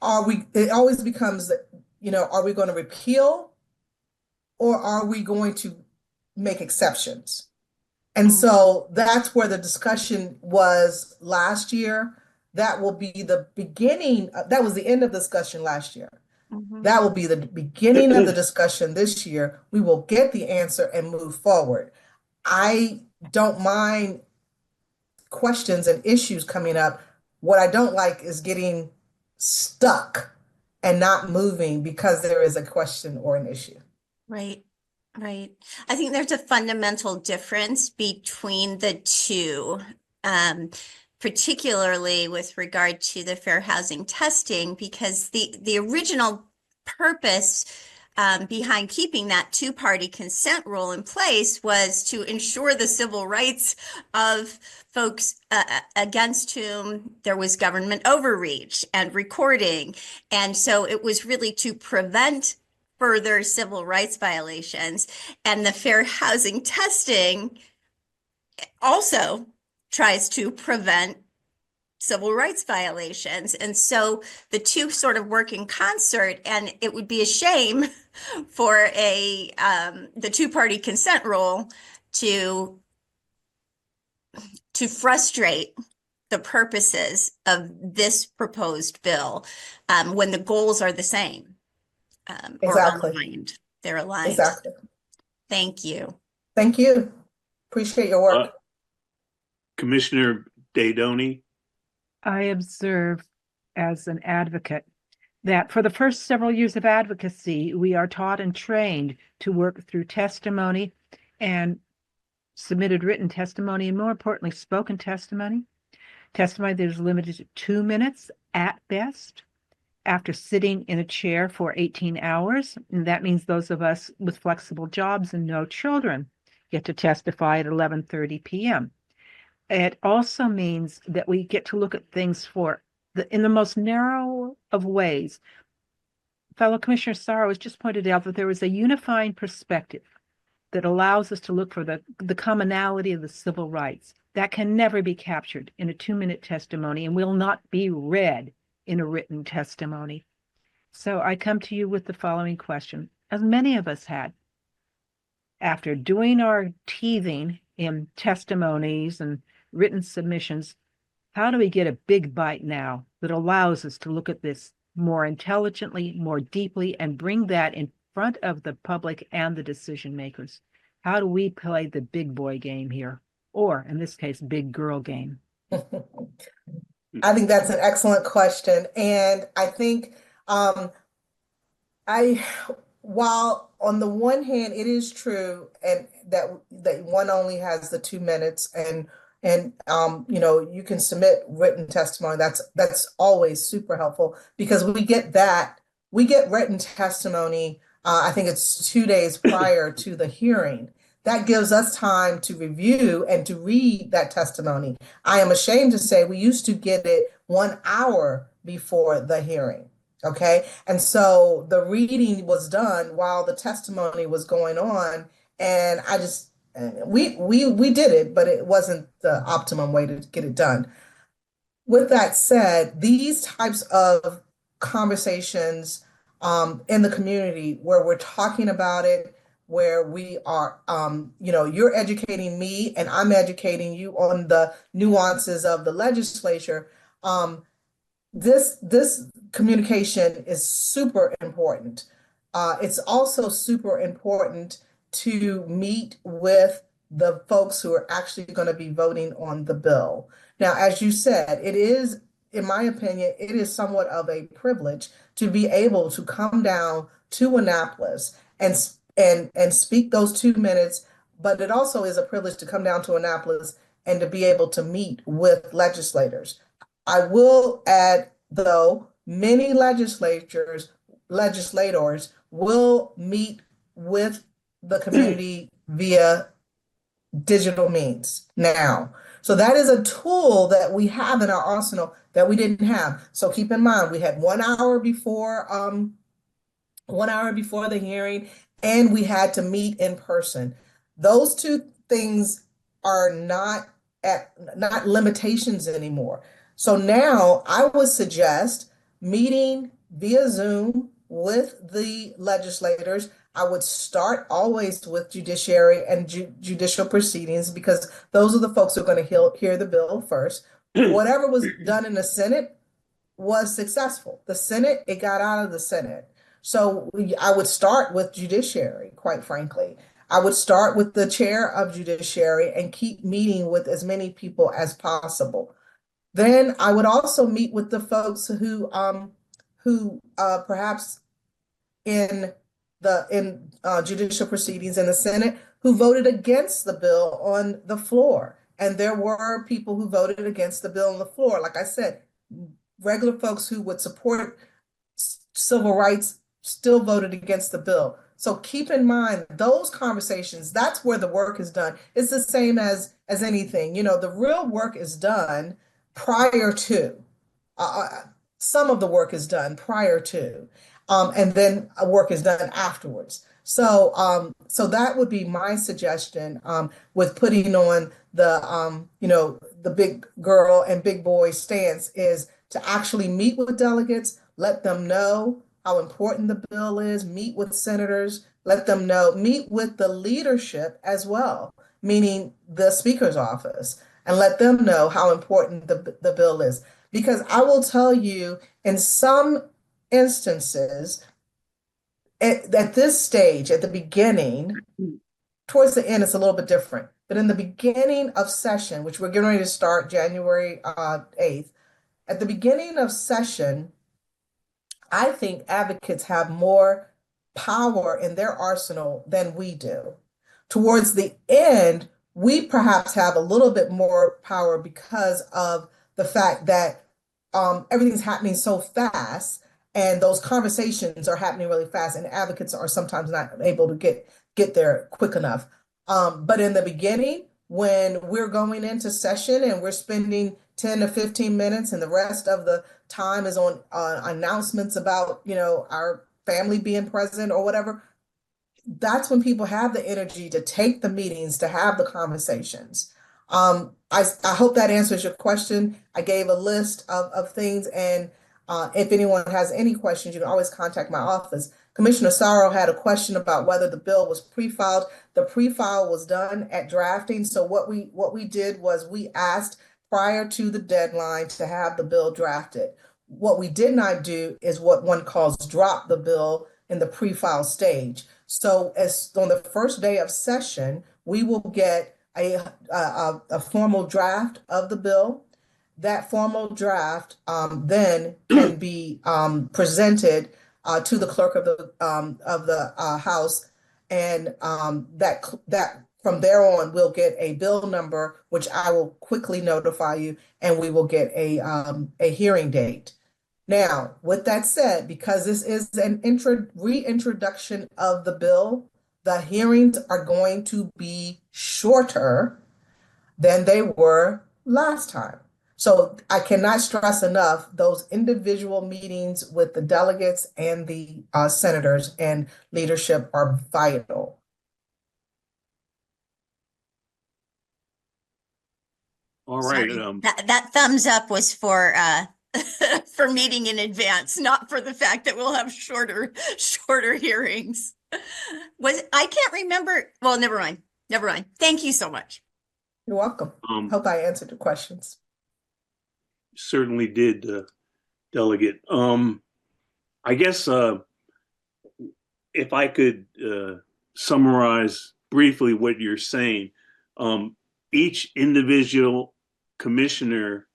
it always becomes, are we going to repeal or are we going to make exceptions? And so that's where the discussion was last year. That will be the beginning, that was the end of discussion last year. That will be the beginning of the discussion this year. We will get the answer and move forward. I don't mind questions and issues coming up. What I don't like is getting stuck and not moving because there is a question or an issue. Right. Right. I think there's a fundamental difference between the two, particularly with regard to the fair housing testing, because the original purpose behind keeping that two-party consent rule in place was to ensure the civil rights of folks against whom there was government overreach and recording. And so it was really to prevent further civil rights violations. And the fair housing testing also tries to prevent civil rights violations. And so the two sort of work in concert, and it would be a shame for the two-party consent rule to frustrate the purposes of this proposed bill when the goals are the same. Exactly. Or aligned. They're aligned. Exactly. Thank you. Thank you. Appreciate your work. Commissioner Daydoni. I observe as an advocate that for the first several years of advocacy, we are taught and trained to work through testimony and submitted written testimony, and more importantly, spoken testimony. Testimony that is limited to 2 minutes at best after sitting in a chair for 18 hours. And that means those of us with flexible jobs and no children get to testify at 11:30 p.m. It also means that we get to look at things in the most narrow of ways. Fellow Commissioner Sorrow has just pointed out that there is a unifying perspective that allows us to look for the commonality of the civil rights. That can never be captured in a 2-minute testimony and will not be read in a written testimony. So I come to you with the following question, as many of us had. After doing our teething in testimonies and written submissions, how do we get a big bite now that allows us to look at this more intelligently, more deeply, and bring that in front of the public and the decision makers? How do we play the big boy game here? Or in this case, big girl game? I think that's an excellent question. And I think while on the one hand it is true and that one only has the 2 minutes and you can submit written testimony, that's always super helpful because we get written testimony. I think it's 2 days prior to the hearing. That gives us time to review and to read that testimony. I am ashamed to say we used to get it 1 hour before the hearing. Okay. And so the reading was done while the testimony was going on. And we did it, but it wasn't the optimum way to get it done. With that said, these types of conversations in the community where we're talking about it, where we are, you're educating me and I'm educating you on the nuances of the legislature. This communication is super important. It's also super important to meet with the folks who are actually going to be voting on the bill. Now, as you said, it is, in my opinion, it is somewhat of a privilege to be able to come down to Annapolis and speak those 2 minutes, but it also is a privilege to come down to Annapolis and to be able to meet with legislators. I will add, though, many legislators will meet with the community via digital means now. So that is a tool that we have in our arsenal that we didn't have. So keep in mind, we had 1 hour before 1 hour before the hearing, and we had to meet in person. Those two things are not limitations anymore. So now I would suggest meeting via Zoom with the legislators. I would start always with judiciary and judicial proceedings because those are the folks who are going to hear the bill first. Whatever was done in the Senate was successful. The Senate, it got out of the Senate. So I would start with judiciary, quite frankly. I would start with the chair of judiciary and keep meeting with as many people as possible. Then I would also meet with the folks who perhaps in judicial proceedings in the Senate who voted against the bill on the floor. And there were people who voted against the bill on the floor. Like I said, regular folks who would support civil rights still voted against the bill. So keep in mind those conversations, that's where the work is done. It's the same as anything. The real work is done prior to. Some of the work is done prior to, and then work is done afterwards. So that would be my suggestion with putting on the big girl and big boy stance is to actually meet with delegates, let them know how important the bill is, meet with senators, let them know, meet with the leadership as well, meaning the Speaker's office, and let them know how important the bill is. Because I will tell you, in some instances, at this stage, at the beginning, towards the end, it's a little bit different. But in the beginning of session, which we're getting ready to start January 8th, at the beginning of session, I think advocates have more power in their arsenal than we do. Towards the end, we perhaps have a little bit more power because of the fact that everything's happening so fast and those conversations are happening really fast and advocates are sometimes not able to get there quick enough. But in the beginning, when we're going into session and we're spending 10 to 15 minutes and the rest of the time is on announcements about, our family being present or whatever, that's when people have the energy to take the meetings, to have the conversations. I hope that answers your question. I gave a list of things, and if anyone has any questions, you can always contact my office. Commissioner Sorrow had a question about whether the bill was pre-filed. The pre-file was done at drafting. So what we did was we asked prior to the deadline to have the bill drafted. What we did not do is what one calls drop the bill in the pre-file stage. So as on the first day of session, we will get a formal draft of the bill. That formal draft then can be presented to the clerk of the House, and that from there on we'll get a bill number, which I will quickly notify you, and we will get a hearing date. Now, with that said, because this is an reintroduction of the bill, the hearings are going to be shorter than they were last time. So I cannot stress enough, those individual meetings with the delegates and the senators and leadership are vital. All right. Sorry, that thumbs up was for for meeting in advance, not for the fact that we'll have shorter hearings. I can't remember. Well, never mind. Thank you so much. You're welcome. Hope I answered the questions. Certainly did, Delegate. I guess if I could summarize briefly what you're saying, each individual commissioner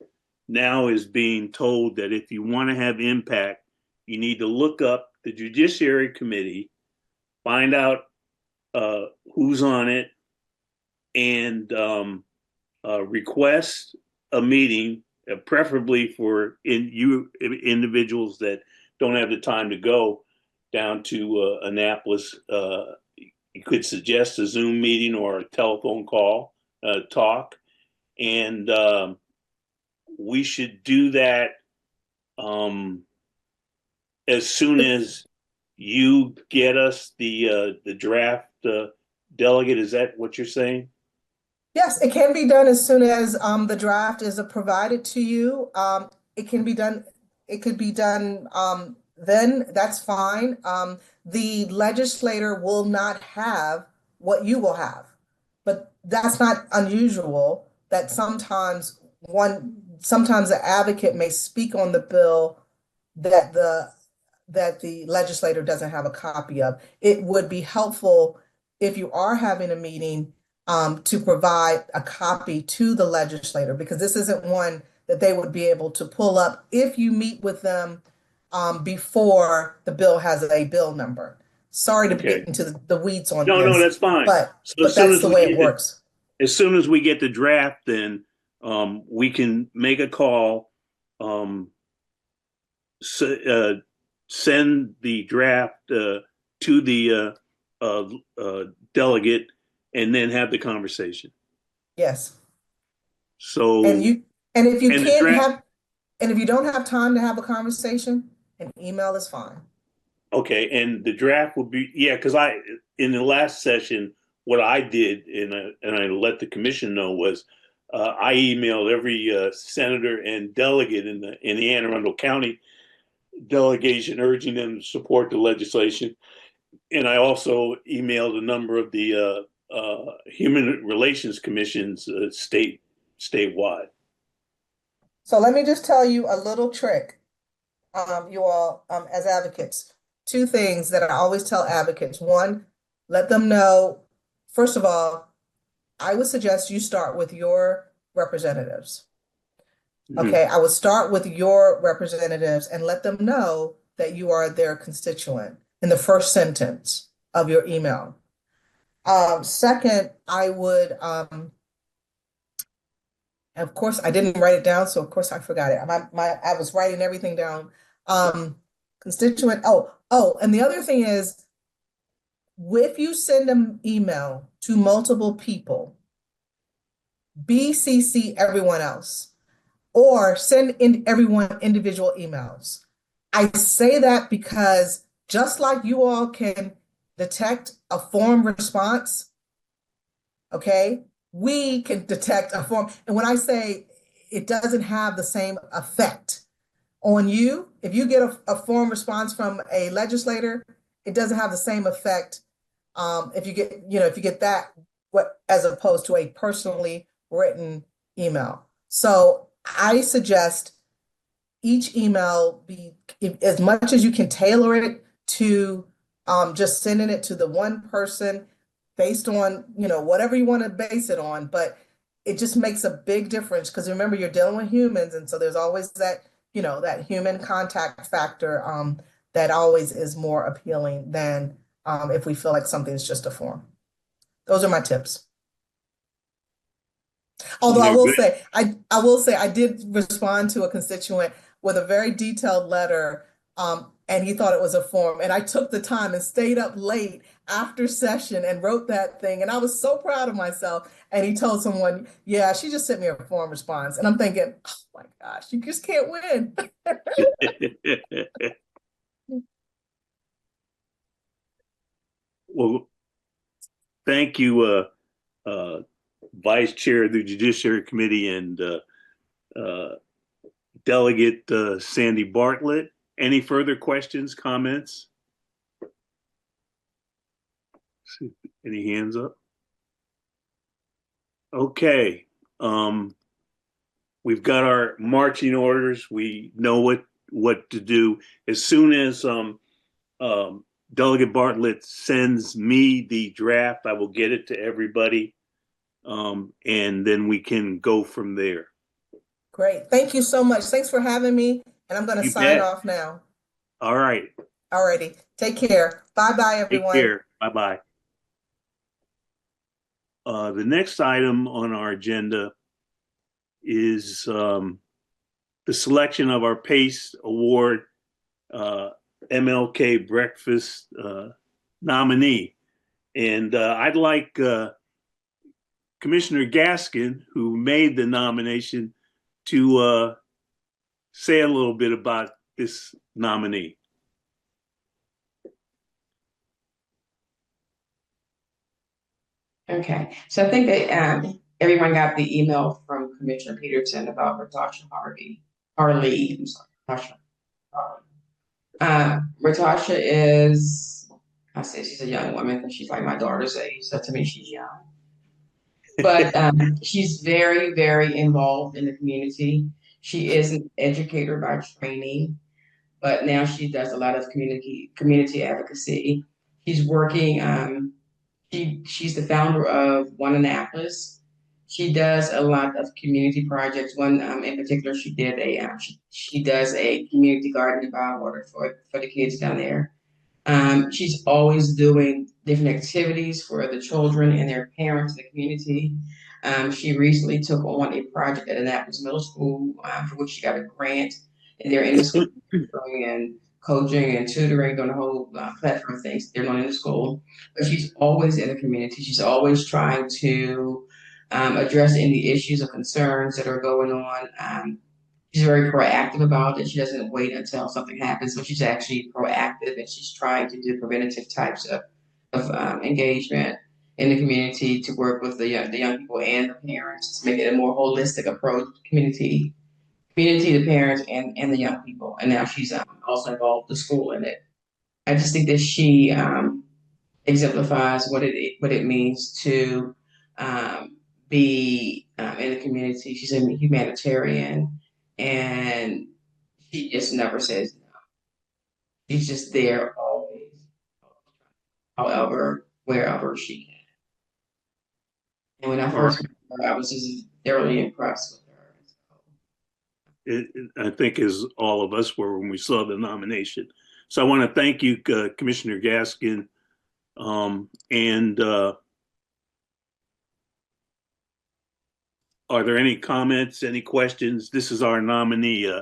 now is being told that if you want to have impact, you need to look up the Judiciary Committee, find out who's on it, and request a meeting, preferably for individuals that don't have the time to go down to Annapolis. You could suggest a Zoom meeting or a telephone call, talk, and we should do that as soon as you get us the draft, delegate. Is that what you're saying? Yes, it can be done as soon as the draft is provided to you. It can be done. It could be done then. That's fine. The legislator will not have what you will have, but that's not unusual. That sometimes the advocate may speak on the bill that the legislator doesn't have a copy of. It would be helpful if you are having a meeting to provide a copy to the legislator, because this isn't one that they would be able to pull up if you meet with them before the bill has a bill number. Sorry to get into the weeds on this. No, that's fine. But that's the way it works. As soon as we get the draft, then we can make a call, send the draft to the delegate, and then have the conversation. Yes. So if you don't have time to have a conversation, an email is fine. Okay, and the draft will be, because in the last session, what I did, and I let the commission know, was I emailed every senator and delegate in the Anne Arundel County delegation, urging them to support the legislation. And I also emailed a number of the Human Relations Commissions statewide. So let me just tell you a little trick, you all, as advocates. Two things that I always tell advocates. One, let them know, first of all, I would suggest you start with your representatives. Okay, I would start with your representatives and let them know that you are their constituent in the first sentence of your email. Second, I would, of course, I didn't write it down, so of course I forgot it. I was writing everything down. Constituent, and the other thing is, if you send an email to multiple people, BCC everyone else, or send in everyone individual emails. I say that because just like you all can detect a form response, okay, we can detect a form. And when I say it doesn't have the same effect on you, if you get a form response from a legislator, it doesn't have the same effect if you get that, what as opposed to a personally written email. So I suggest each email be, as much as you can, tailor it to just sending it to the one person based on, whatever you want to base it on. But it just makes a big difference because remember, you're dealing with humans. And so there's always that, that human contact factor that always is more appealing than if we feel like something's just a form. Those are my tips. Although I will say, I did respond to a constituent with a very detailed letter, and he thought it was a form. And I took the time and stayed up late after session and wrote that thing. And I was so proud of myself. And he told someone, yeah, she just sent me a form response. And I'm thinking, oh my gosh, you just can't win. Well, thank you, Vice Chair of the Judiciary Committee and Delegate Sandy Bartlett. Any further questions, comments? Any hands up? Okay. We've got our marching orders. We know what to do. As soon as Delegate Bartlett sends me the draft, I will get it to everybody. And then we can go from there. Great. Thank you so much. Thanks for having me. And I'm going to sign off now. All right. All righty. Take care. Bye-bye, everyone. Take care. Bye-bye. The next item on our agenda is the selection of our PACE Award MLK Breakfast nominee. And I'd like Commissioner Gaskin, who made the nomination, to say a little bit about this nominee. Okay, so I think that everyone got the email from Commissioner Peterson about Ratasha Harley. I'm sorry, Ratasha Harley. Ratasha is, I say she's a young woman because she's like my daughter's age, so to me she's young. But she's very, very involved in the community. She is an educator by training, but now she does a lot of community advocacy. She's working. She's the founder of One Annapolis. She does a lot of community projects. One in particular, she did she does a community garden in Bywater for the kids down there. She's always doing different activities for the children and their parents in the community. She recently took on a project at Annapolis Middle School for which she got a grant. And they're in the school and coaching and tutoring, doing a whole plethora of things they're doing in the school. But she's always in the community. She's always trying to address any issues or concerns that are going on. She's very proactive about it. She doesn't wait until something happens, but she's actually proactive and she's trying to do preventative types of engagement in the community to work with the young people and the parents to make it a more holistic approach, community, the parents and the young people. And now she's also involved with the school in it. I just think that she exemplifies what it means to be in the community. She's a humanitarian. And she just never says no. She's just there always, however, wherever she can. And when I first met her, I was just thoroughly impressed with her. I think as all of us were when we saw the nomination. So I want to thank you, Commissioner Gaskin. And are there any comments, any questions? This is our nominee,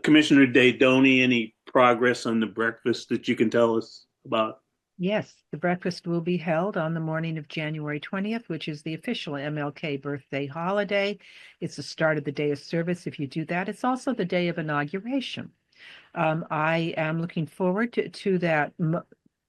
Commissioner Daydoni. Any progress on the breakfast that you can tell us about? Yes, the breakfast will be held on the morning of January 20th, which is the official MLK birthday holiday. It's the start of the day of service. If you do that, it's also the day of inauguration. I am looking forward to that,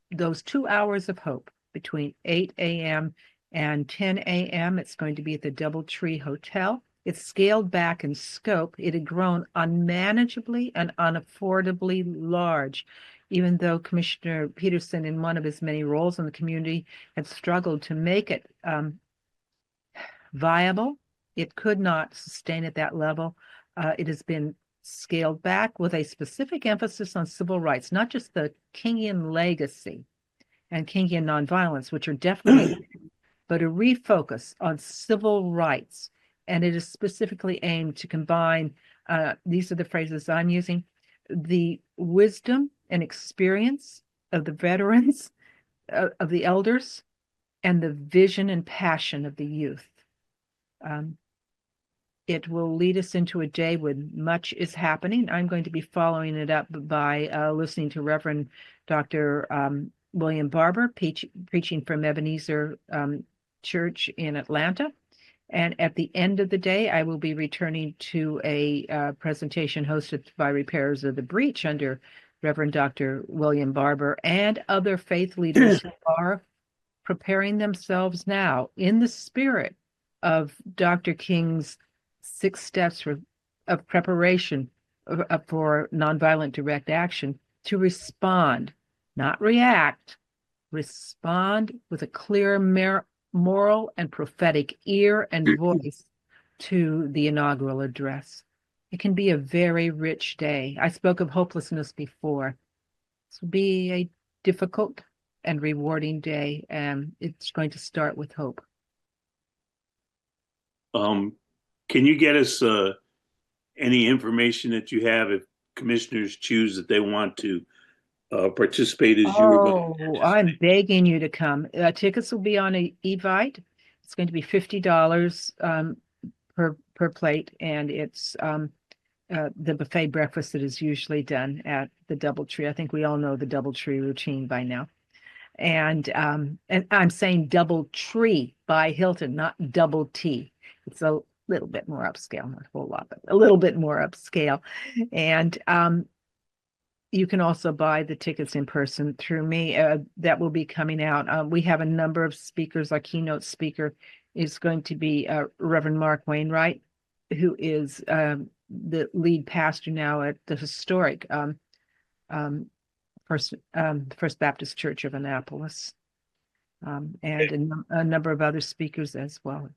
those 2 hours of hope between 8 a.m. and 10 a.m. It's going to be at the Doubletree Hotel. It's scaled back in scope. It had grown unmanageably and unaffordably large, even though Commissioner Peterson, in one of his many roles in the community, had struggled to make it viable. It could not sustain at that level. It has been scaled back with a specific emphasis on civil rights, not just the Kingian legacy and Kingian nonviolence, which are definitely, but a refocus on civil rights. And it is specifically aimed to combine, these are the phrases I'm using, the wisdom and experience of the veterans, of the elders, and the vision and passion of the youth. It will lead us into a day when much is happening. I'm going to be following it up by listening to Reverend Dr. William Barber preaching from Ebenezer Church in Atlanta. And at the end of the day, I will be returning to a presentation hosted by Repairers of the Breach under Reverend Dr. William Barber and other faith leaders who are preparing themselves now in the spirit of Dr. King's 6 steps of preparation for nonviolent direct action to respond, not react, respond with a clear moral and prophetic ear and voice to the inaugural address. It can be a very rich day. I spoke of hopelessness before. This will be a difficult and rewarding day, and it's going to start with hope. Can you get us any information that you have if commissioners choose that they want to participate as you were going to I'm begging you to come. Tickets will be on Evite. It's going to be $50 per plate, and it's the buffet breakfast that is usually done at the Doubletree. I think we all know the Doubletree routine by now. And I'm saying Doubletree by Hilton, not Double T. It's a little bit more upscale, not a whole lot, but a little bit more upscale. And you can also buy the tickets in person through me. That will be coming out. We have a number of speakers. Our keynote speaker is going to be Reverend Mark Wainwright, who is the lead pastor now at the historic First Baptist Church of Annapolis, and a number of other speakers as well.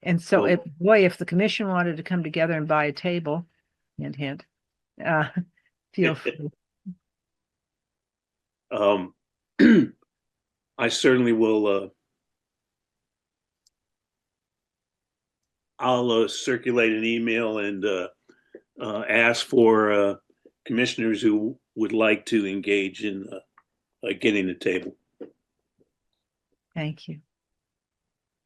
And so, if the commission wanted to come together and buy a table, hint, hint, feel free. I certainly will. I'll circulate an email and ask for commissioners who would like to engage in getting a table. Thank you.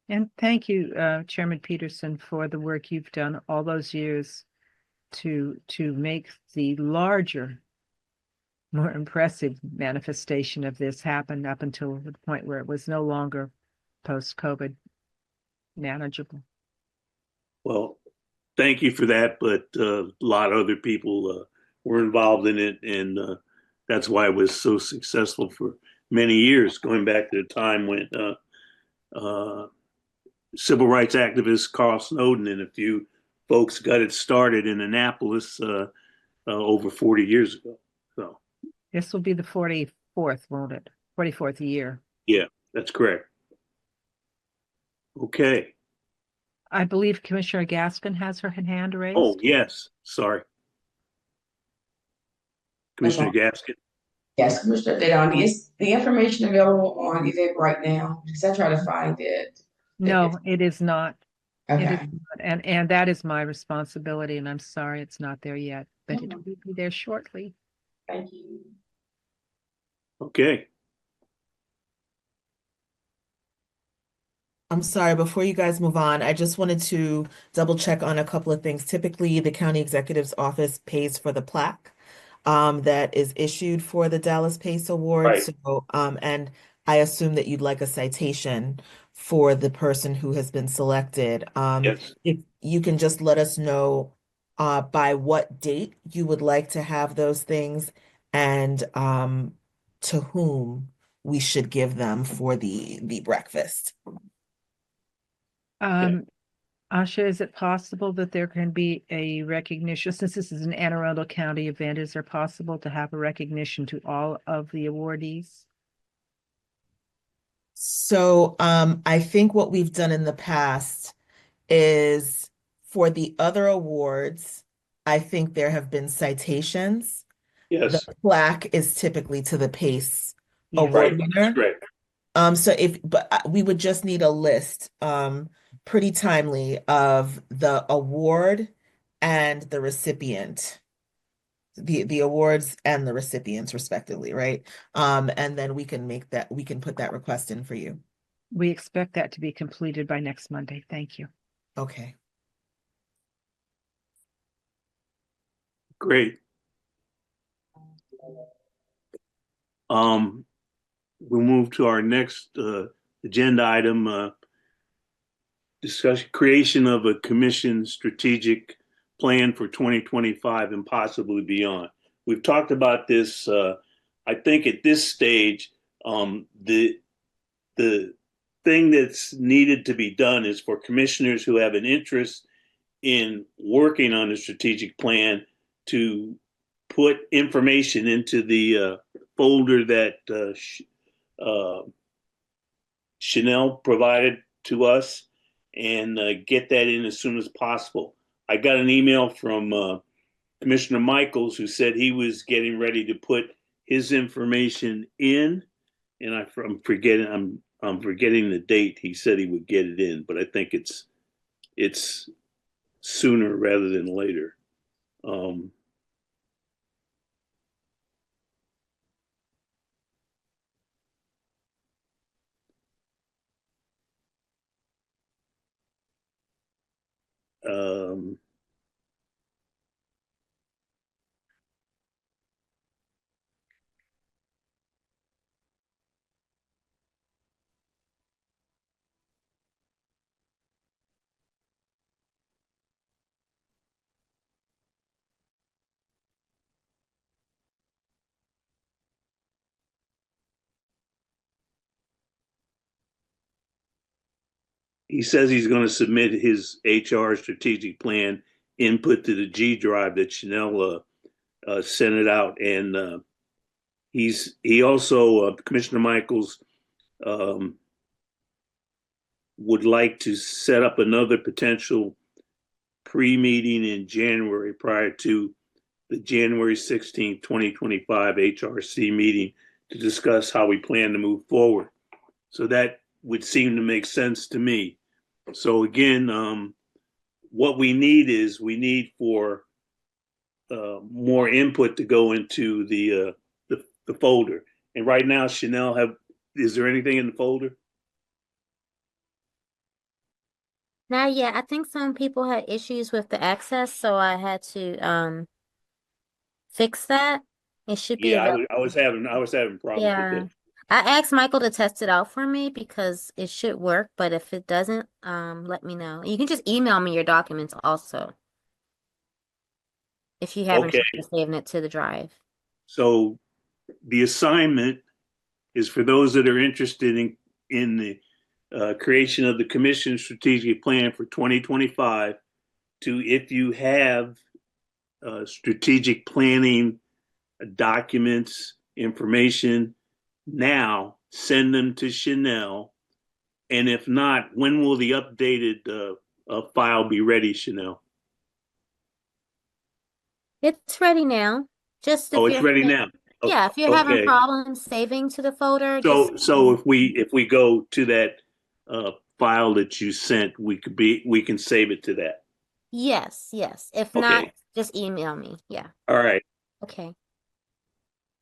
And thank you, Chairman Peterson, for the work you've done all those years to make the larger, more impressive manifestation of this happen up until the point where it was no longer post-COVID manageable. Well, thank you for that, but a lot of other people were involved in it, and that's why it was so successful for many years, going back to the time when civil rights activist Carl Snowden and a few folks got it started in Annapolis over 40 years ago. So this will be the 44th, won't it? 44th year. Yeah, that's correct. Okay. I believe Commissioner Gaskin has her hand raised. Oh, yes. Sorry. Commissioner Gaskin. Yes, Commissioner Daydoni, is the information available on Eventbrite now? Because I try to find it. No, it is not. Okay. It is not. And that is my responsibility, and I'm sorry it's not there yet, but it will be there shortly. Thank you. Okay. I'm sorry, before you guys move on, I just wanted to double check on a couple of things. Typically, the county executive's office pays for the plaque that is issued for the Dallas Pace Award. Right. So, and I assume that you'd like a citation for the person who has been selected. Yes. If you can just let us know by what date you would like to have those things and to whom we should give them for the breakfast. Asha, is it possible that there can be a recognition, since this is an Anne Arundel County event, is there possible to have a recognition to all of the awardees? So I think what we've done in the past is for the other awards, I think there have been citations. The Yes. plaque is typically to the PACE Yeah. award Right. winner. Correct. But we would just need a list, pretty timely of the award and the recipient. The awards and the recipients respectively, right? And then we can put that request in for you. We expect that to be completed by next Monday. Thank you. Okay. Great. We'll move to our next agenda item, discussion creation of a commission strategic plan for 2025 and possibly beyond. We've talked about this. I think at this stage, the thing that's needed to be done is for commissioners who have an interest in working on a strategic plan to put information into the folder that Chanel provided to us and get that in as soon as possible. I got an email from Commissioner Michaels who said he was getting ready to put his information in, and I'm forgetting the date he said he would get it in, but I think it's sooner rather than later. Um, he says he's going to submit his HR strategic plan input to the G drive that Chanel sent it out, and he also Commissioner Michaels would like to set up another potential pre-meeting in January prior to the January 16th, 2025 HRC meeting to discuss how we plan to move forward. So that would seem to make sense to me. So again, what we need for more input to go into the folder. And right now, Chanel, is there anything in the folder? Now, yeah, I think some people had issues with the access, so I had to fix that. It should be Yeah, available. I was having problems with Yeah. it. I asked Michael to test it out for me because it should work, but if it doesn't, let me know. You can just email me your documents also if you haven't Okay, tried saving it to the drive. so the assignment is for those that are interested in the creation of the commission strategic plan for 2025 to, if you have strategic planning documents, information now, send them to Chanel. And if not, when will the updated file be ready, Chanel? It's ready now. Just if Oh, it's you're ready now. yeah, if you're having Okay. problems saving to the folder, just So if we go to that file that you sent, we can save it to that. yes. If not, Okay. just email me. Yeah. All right. Okay.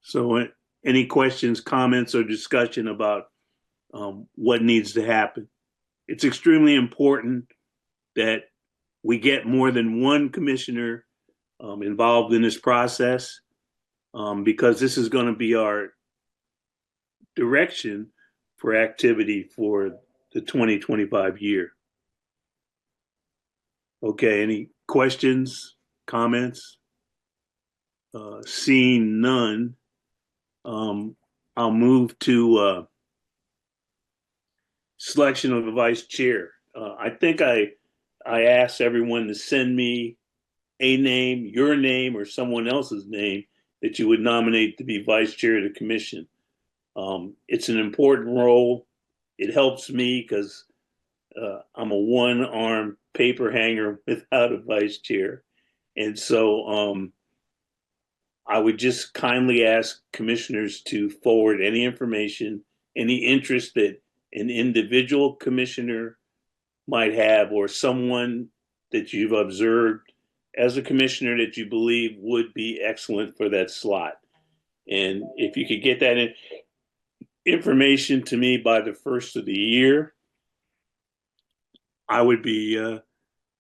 So any questions, comments, or discussion about what needs to happen? it's extremely important that we get more than one commissioner involved in this process, because this is going to be our direction for activity for the 2025 year. Okay, any questions, comments? Seeing none, I'll move to selection of the vice chair. I think I asked everyone to send me a name, your name, or someone else's name that you would nominate to be vice chair of the commission. It's an important role. It helps me because I'm a one-arm paper hanger without a vice chair. And so I would just kindly ask commissioners to forward any information, any interest that an individual commissioner might have, or someone that you've observed as a commissioner that you believe would be excellent for that slot. And if you could get that information to me by the first of the year, I would be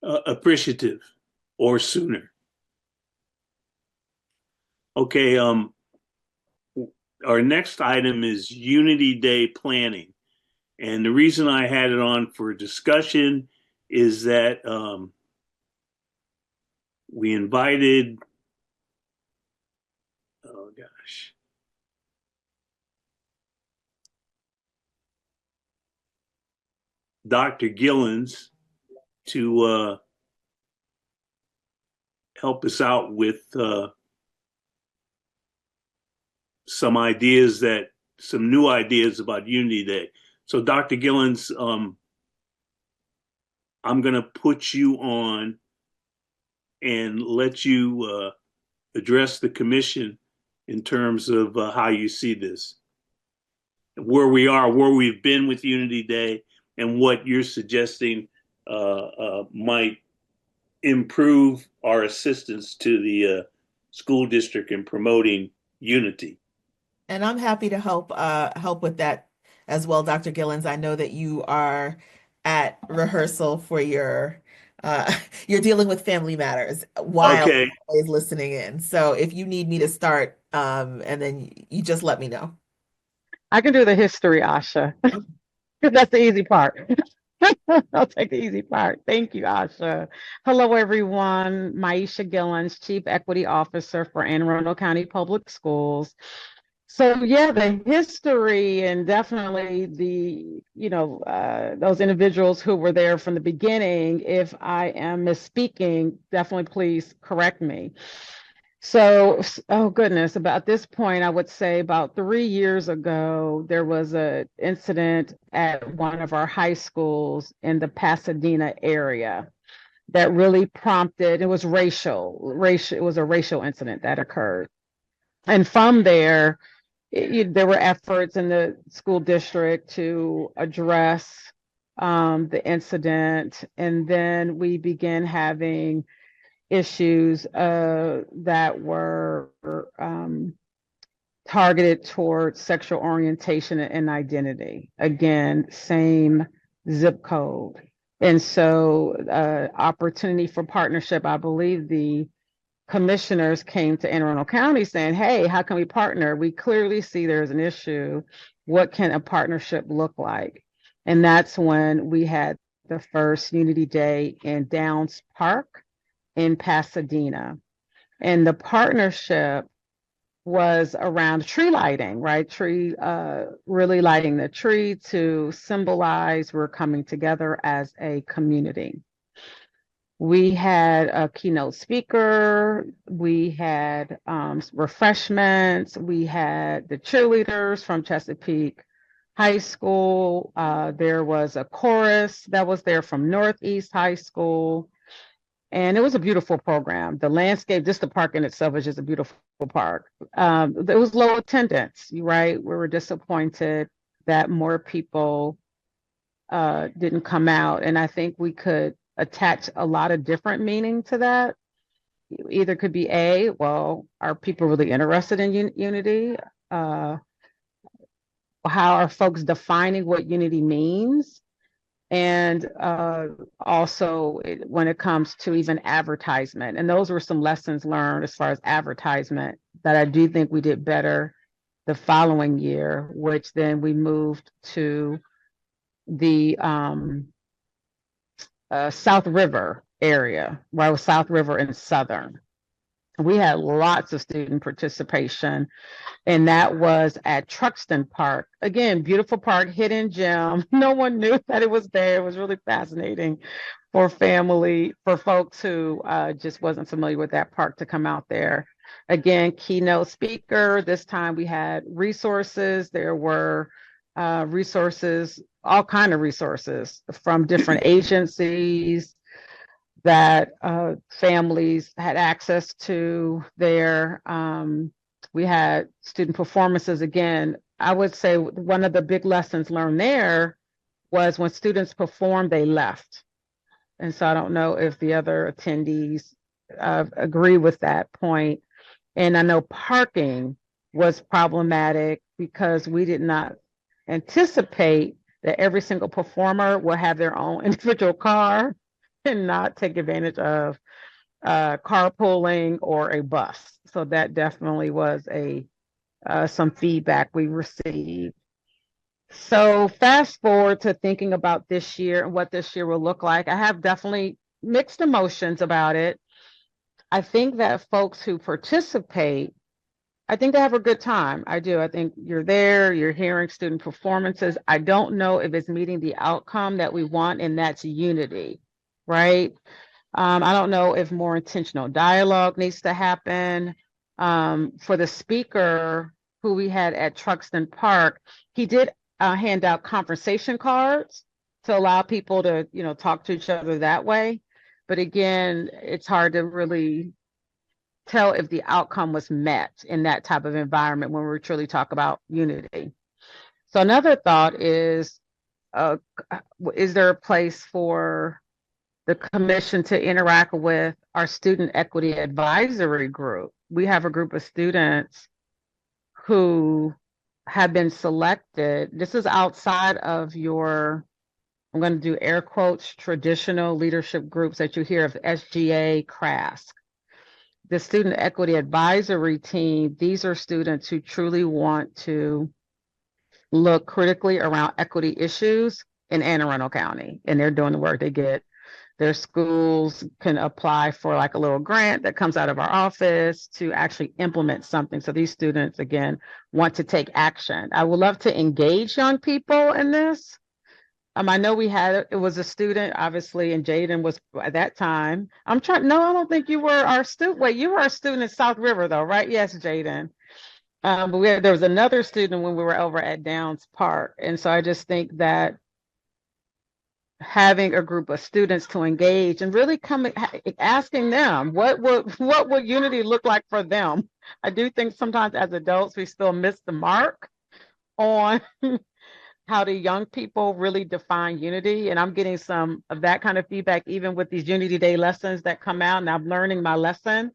appreciative, or sooner. Okay, our next item is Unity Day planning. And the reason I had it on for discussion is that we invited, oh gosh, Dr. Gillens to help us out with some new ideas about Unity Day. So Dr. Gillens, I'm going to put you on and let you address the commission in terms of how you see this, where we are, where we've been with Unity Day, and what you're suggesting might improve our assistance to the school district in promoting unity. And I'm happy to help with that as well, Dr. Gillens. I know that you are at rehearsal for your you're dealing with family matters while Okay. always listening in. So if you need me to start, and then you just let me know. I can do the history, Asha, because that's the easy part. I'll take the easy part. Thank you, Asha. Hello, everyone. Maisha Gillens, Chief Equity Officer for Anne Arundel County Public Schools. So yeah, the history and definitely the, those individuals who were there from the beginning, if I am misspeaking, definitely please correct me. So, oh goodness, about this point, I would say about 3 years ago, there was an incident at one of our high schools in the Pasadena area that really prompted, it was it was a racial incident that occurred. And from there, there were efforts in the school district to address the incident. And then we began having issues that were targeted towards sexual orientation and identity. Again, same zip code. And so opportunity for partnership, I believe the commissioners came to Anne Arundel County saying, hey, how can we partner? We clearly see there's an issue. What can a partnership look like? And that's when we had the first Unity Day in Downs Park in Pasadena. And the partnership was around tree lighting, right? Really lighting the tree to symbolize we're coming together as a community. We had a keynote speaker, we had refreshments, we had the cheerleaders from Chesapeake High School. There was a chorus that was there from Northeast High School. And it was a beautiful program. The landscape, just the park in itself is just a beautiful park. There was low attendance, right? We were disappointed that more people didn't come out. And I think we could attach a lot of different meaning to that. Either could be well, are people really interested in unity? How are folks defining what unity means? And also when it comes to even advertisement. And those were some lessons learned as far as advertisement that I do think we did better the following year, which then we moved to the South River area, where I was South River and Southern. We had lots of student participation, and that was at Truxton Park. Again, beautiful park, hidden gem. No one knew that it was there. It was really fascinating for folks who just wasn't familiar with that park to come out there. Again, keynote speaker. This time we had resources. There were resources, all kind of resources from different agencies that families had access to there. We had student performances. Again, I would say one of the big lessons learned there was when students performed, they left. And so I don't know if the other attendees agree with that point. And I know parking was problematic because we did not anticipate that every single performer will have their own individual car and not take advantage of carpooling or a bus. So that definitely was some feedback we received. So fast forward to thinking about this year and what this year will look like. I have definitely mixed emotions about it. I think that folks who participate, I think they have a good time. I do. I think you're there, you're hearing student performances. I don't know if it's meeting the outcome that we want, and that's unity, right? I don't know if more intentional dialogue needs to happen. For the speaker who we had at Truxton Park, he did hand out conversation cards to allow people to, talk to each other that way. But again, it's hard to really tell if the outcome was met in that type of environment when we truly talk about unity. So another thought is there a place for the commission to interact with our student equity advisory group? We have a group of students who have been selected. This is outside of your, I'm going to do air quotes, traditional leadership groups that you hear of, SGA, CRASC. The Student Equity Advisory Team, these are students who truly want to look critically around equity issues in Anne Arundel County, and they're doing the work. Their schools can apply for like a little grant that comes out of our office to actually implement something. So these students, again, want to take action. I would love to engage young people in this. I know it was a student, obviously, and Jaden was at that time. I don't think you were our student. Wait, you were a student at South River though, right? Yes, Jaden. But there was another student when we were over at Downs Park. And so I just think that having a group of students to engage and really asking them what would unity look like for them. I do think sometimes as adults, we still miss the mark on how do young people really define unity? And I'm getting some of that kind of feedback, even with these Unity Day lessons that come out. And I'm learning my lesson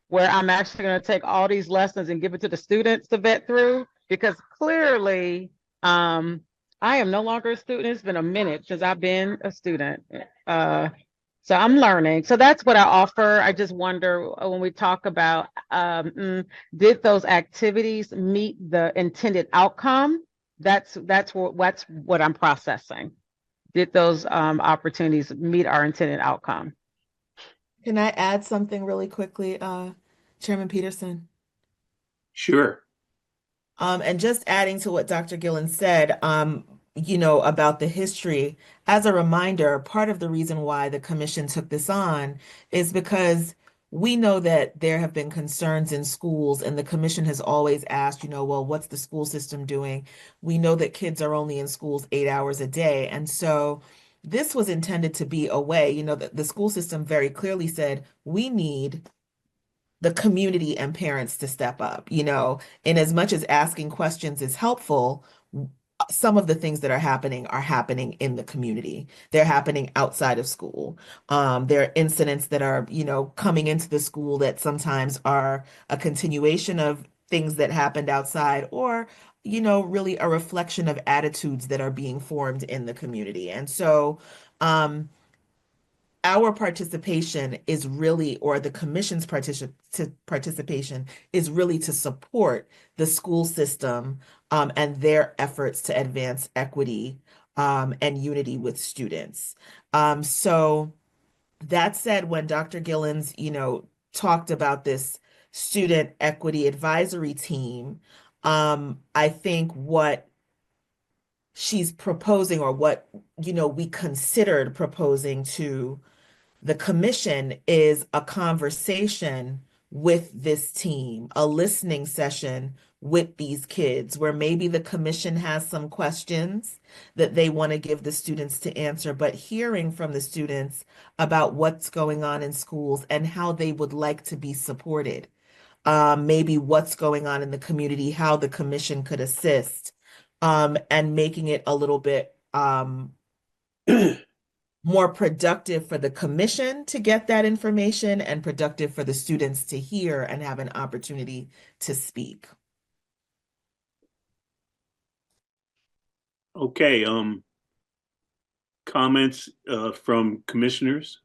where I'm actually going to take all these lessons and give it to the students to vet through, because clearly I am no longer a student. It's been a minute since I've been a student. So I'm learning. So that's what I offer. I just wonder when we talk about, did those activities meet the intended outcome? That's what I'm processing. Did those opportunities meet our intended outcome? Can I add something really quickly, Chairman Peterson? Sure. And just adding to what Dr. Gillen said, about the history, as a reminder, part of the reason why the commission took this on is because we know that there have been concerns in schools, and the commission has always asked, well, what's the school system doing? We know that kids are only in schools 8 hours a day. And so this was intended to be a way, the school system very clearly said, we need the community and parents to step up, in as much as asking questions is helpful. Some of the things that are happening in the community. They're happening outside of school. There are incidents that are, coming into the school that sometimes are a continuation of things that happened outside, or, you know, really a reflection of attitudes that are being formed in the community. And so, our participation is really, or the commission's participation is really to support the school system and their efforts to advance equity and unity with students. So that said, when Dr. Gillens, you know, talked about this student equity advisory team, I think what she's proposing, or what, you know, we considered proposing to the commission, is a conversation with this team, a listening session with these kids, where maybe the commission has some questions that they want to give the students to answer, but hearing from the students about what's going on in schools and how they would like to be supported. Maybe what's going on in the community, how the commission could assist, and making it a little bit more productive for the commission to get that information, and productive for the students to hear and have an opportunity to speak. Okay, comments from commissioners?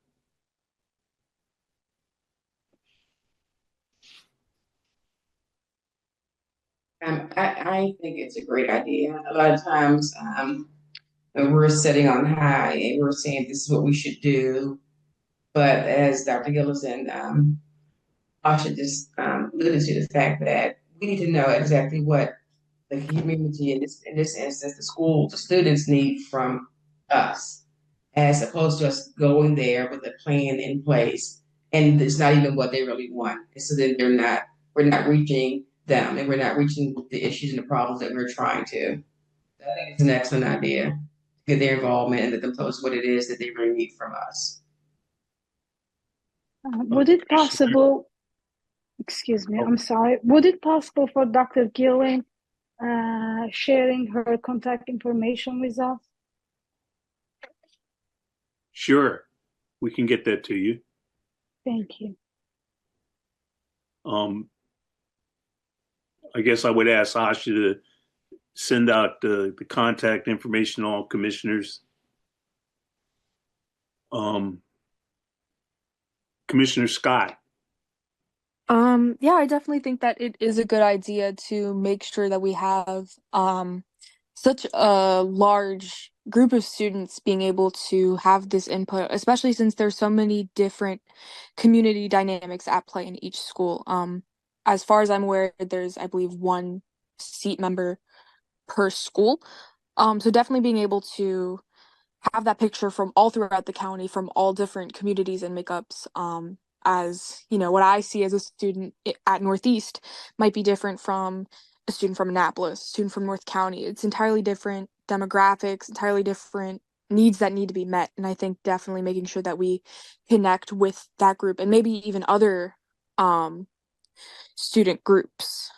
I think it's a great idea. A lot of times, when we're sitting on high and we're saying this is what we should do, but as Dr. Gillis and Asha just alluded to, the fact that we need to know exactly what the community, in this instance, the school, the students need from us, as opposed to us going there with a plan in place, and it's not even what they really want. And so then we're not reaching them, and we're not reaching the issues and the problems that we're trying to. I think it's an excellent idea to get their involvement and let them tell us what it is that they really need from us. Would it possible, excuse me, I'm sorry, would it possible for Dr. Gillen sharing her contact information with us? Sure, we can get that to you. Thank you. I guess I would ask Asha to send out the contact information to all commissioners. Commissioner Scott. Yeah, I definitely think that it is a good idea to make sure that we have such a large group of students being able to have this input, especially since there's so many different community dynamics at play in each school. As far as I'm aware, there's, I believe, one seat member per school. So definitely being able to have that picture from all throughout the county, from all different communities and makeups. As you know, what I see as a student at Northeast might be different from a student from Annapolis, a student from North County. It's entirely different demographics, entirely different needs that need to be met. And I think definitely making sure that we connect with that group, and maybe even other student groups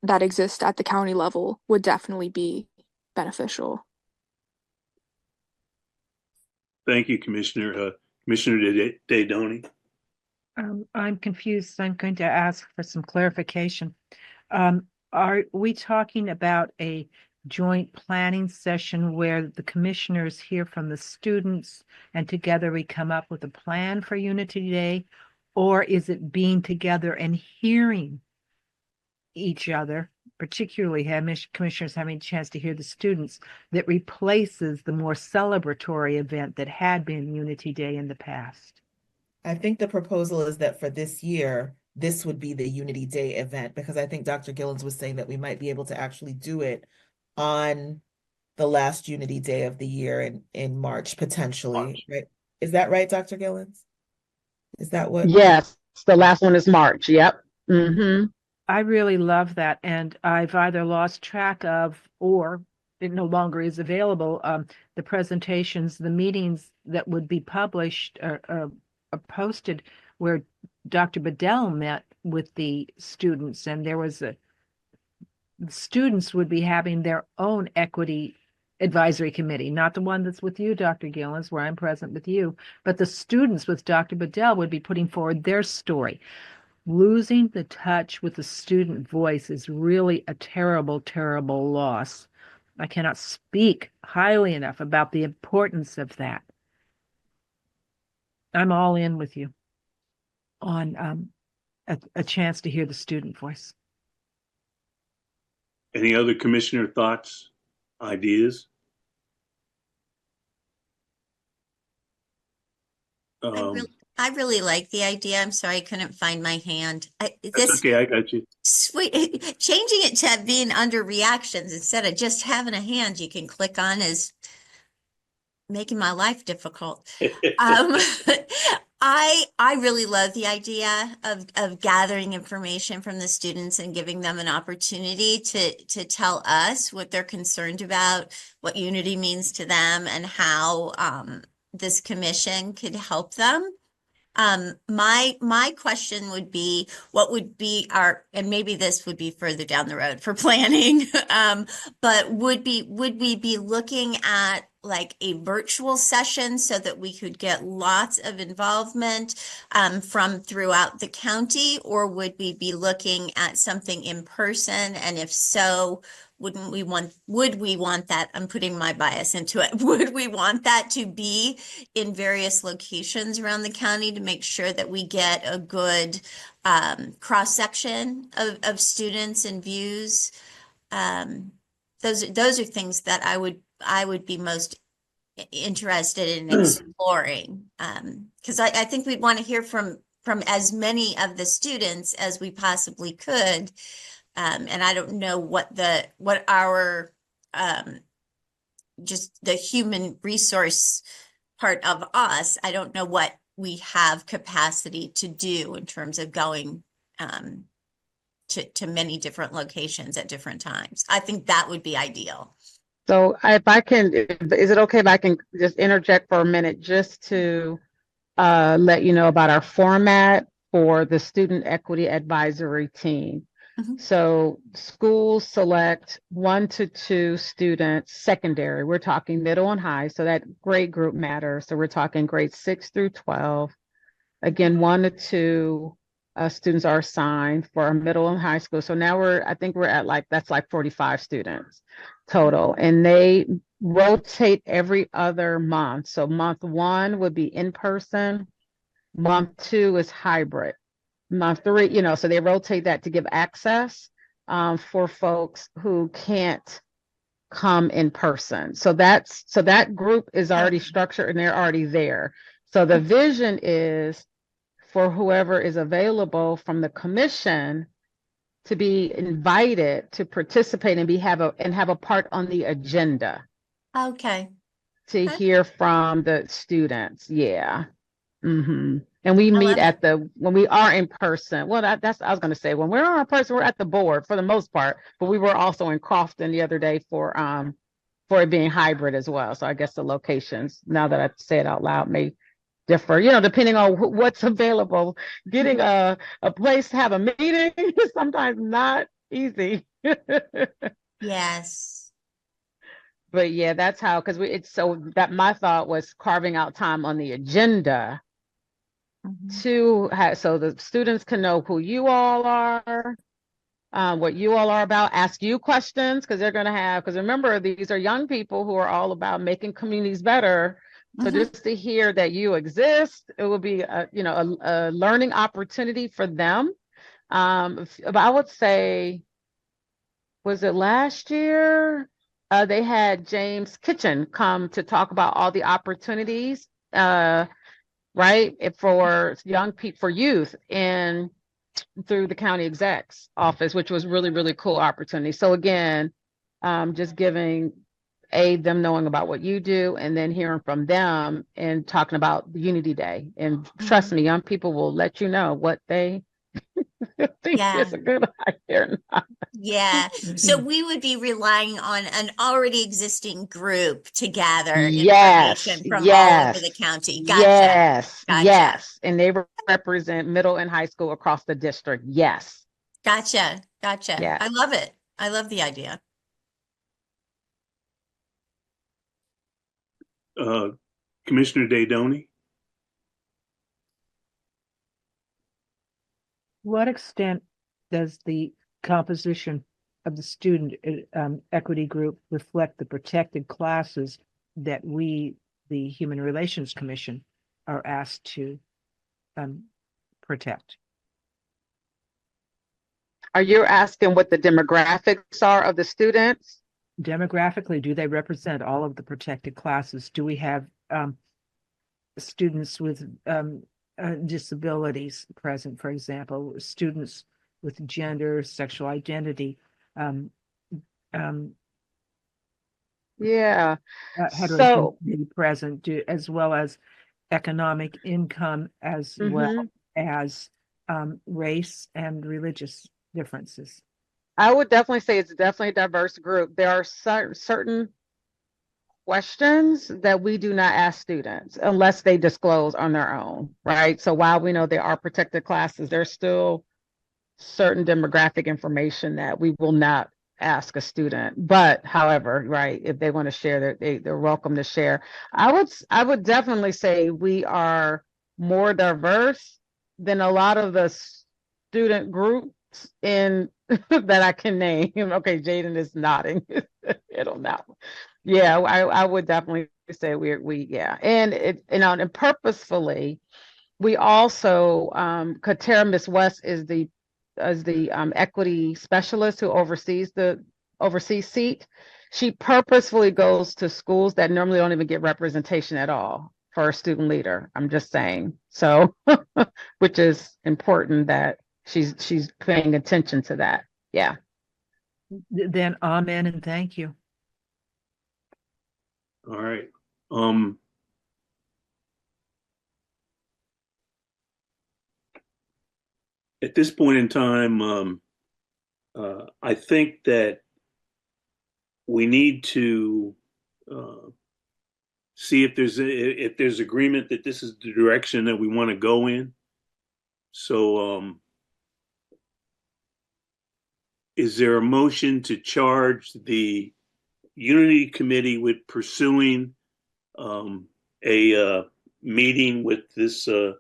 that exist at the county level, would definitely be beneficial. Thank you, Commissioner. Commissioner Daydoni. I'm confused. I'm going to ask for some clarification. Are we talking about a joint planning session where the commissioners hear from the students and together we come up with a plan for Unity Day? Or is it being together and hearing each other, particularly commissioners having a chance to hear the students, that replaces the more celebratory event that had been Unity Day in the past? I think the proposal is that for this year, this would be the Unity Day event, because I think Dr. Gillens was saying that we might be able to actually do it on the last Unity Day of the year in March, potentially, right? Is that right, Dr. Gillens? Is that what? Yes, the last one is March. Yep. Mm-hmm. I really love that, and I've either lost track of, or it no longer is available, the presentations, the meetings that would be published or posted, where Dr. Bedell met with the students, and the students would be having their own equity advisory committee, not the one that's with you, Dr. Gillens, where I'm present with you, but the students with Dr. Bedell would be putting forward their story. Losing the touch with the student voice is really a terrible, terrible loss. I cannot speak highly enough about the importance of that. I'm all in with you on a chance to hear the student voice. Any other commissioner thoughts, ideas? I really like the idea. I'm sorry I couldn't find my hand. That's okay, I got you. Sweet, changing it to being under reactions instead of just having a hand you can click on is making my life difficult. Um, I really love the idea of gathering information from the students and giving them an opportunity to tell us what they're concerned about, what unity means to them, and how this commission could help them. My question would be, what would be our, and maybe this would be further down the road for planning, but would we be looking at like a virtual session so that we could get lots of involvement from throughout the county, or would we be looking at something in person? And if so, would we want that? I'm putting my bias into it. Would we want that to be in various locations around the county to make sure that we get a good cross-section of students and views? Those are things that I would be most interested in exploring, because I think we'd want to hear from as many of the students as we possibly could. And I don't know what our just the human resource part of us, I don't know what we have capacity to do in terms of going to many different locations at different times. I think that would be ideal. So if I can, is it okay if I can just interject for a minute just to let you know about our format for the Student Equity Advisory Team? Mhm. So schools select 1 to 2 students, secondary. We're talking middle and high, so that grade group matters. So we're talking grades 6 through 12. Again, 1 to 2 students are assigned for our middle and high school. So now I think we're at that's like 45 students total, and they rotate every other month. So month 1 would be in person, month 2 is hybrid, month 3, so they rotate that to give access for folks who can't come in person. So that group is already structured and they're already there. So the vision is for whoever is available from the commission to be invited to participate and have a part on the agenda Okay. to Okay. hear from the students. Yeah. Mm-hmm. And we I meet love it. when we are in person. Well, I was going to say, when we're in person, we're at the board for the most part, but we were also in Crofton the other day for it being hybrid as well. So I guess the locations, now that I say it out loud, may differ, depending on what's available. Getting a place to have a meeting is sometimes not easy. Yes. But yeah, that's how, because my thought was carving out time on the agenda Mhm. so the students can know who you all are, what you all are about, ask you questions, because remember, these are young people who are all about making communities better. So Mhm. just to hear that you exist, it will be a learning opportunity for them. But I would say, was it last year? They had James Kitchen come to talk about all the opportunities, right, for young people, for youth, and through the county exec's office, which was really, really cool opportunity. So again, just giving them knowing about what you do, and then hearing from them and talking about the Unity Day. And trust me, young people will let you know what they think Yeah. is a good idea or not. Yeah. So we would be relying on an already existing group to gather Yes, information from all over yes, the county. Gotcha. yes, Gotcha. yes. And they represent middle and high school across the district. Yes, Gotcha. Gotcha. yes. I love it. I love the idea. Commissioner Daydoni? what extent does the composition of the student equity group reflect the protected classes that we, the Human Relations Commission, are asked to protect? Are you asking what the demographics are of the students? Demographically, do they represent all of the protected classes? Do we have students with disabilities present, for example, students with gender, sexual identity, Yeah. So, heterogeneity present, as well as economic income, as well as race and religious differences? I would definitely say it's definitely a diverse group. There are certain questions that we do not ask students unless they disclose on their own, right? So while we know there are protected classes, there's still certain demographic information that we will not ask a student. But however, right, if they want to share, they're welcome to share. I would definitely say we are more diverse than a lot of the student groups in that I can name. Okay, Jaden is nodding. I don't know. Yeah, I would definitely say yeah. And and purposefully, we also Katera Miss West is the equity specialist who oversees seat. She purposefully goes to schools that normally don't even get representation at all for a student leader. I'm just saying. So, which is important that she's paying attention to that. Yeah. Then amen and thank you. All right. At this point in time, I think that we need to see if there's agreement that this is the direction that we want to go in. So, is there a motion to charge the Unity Committee with pursuing a meeting with this, and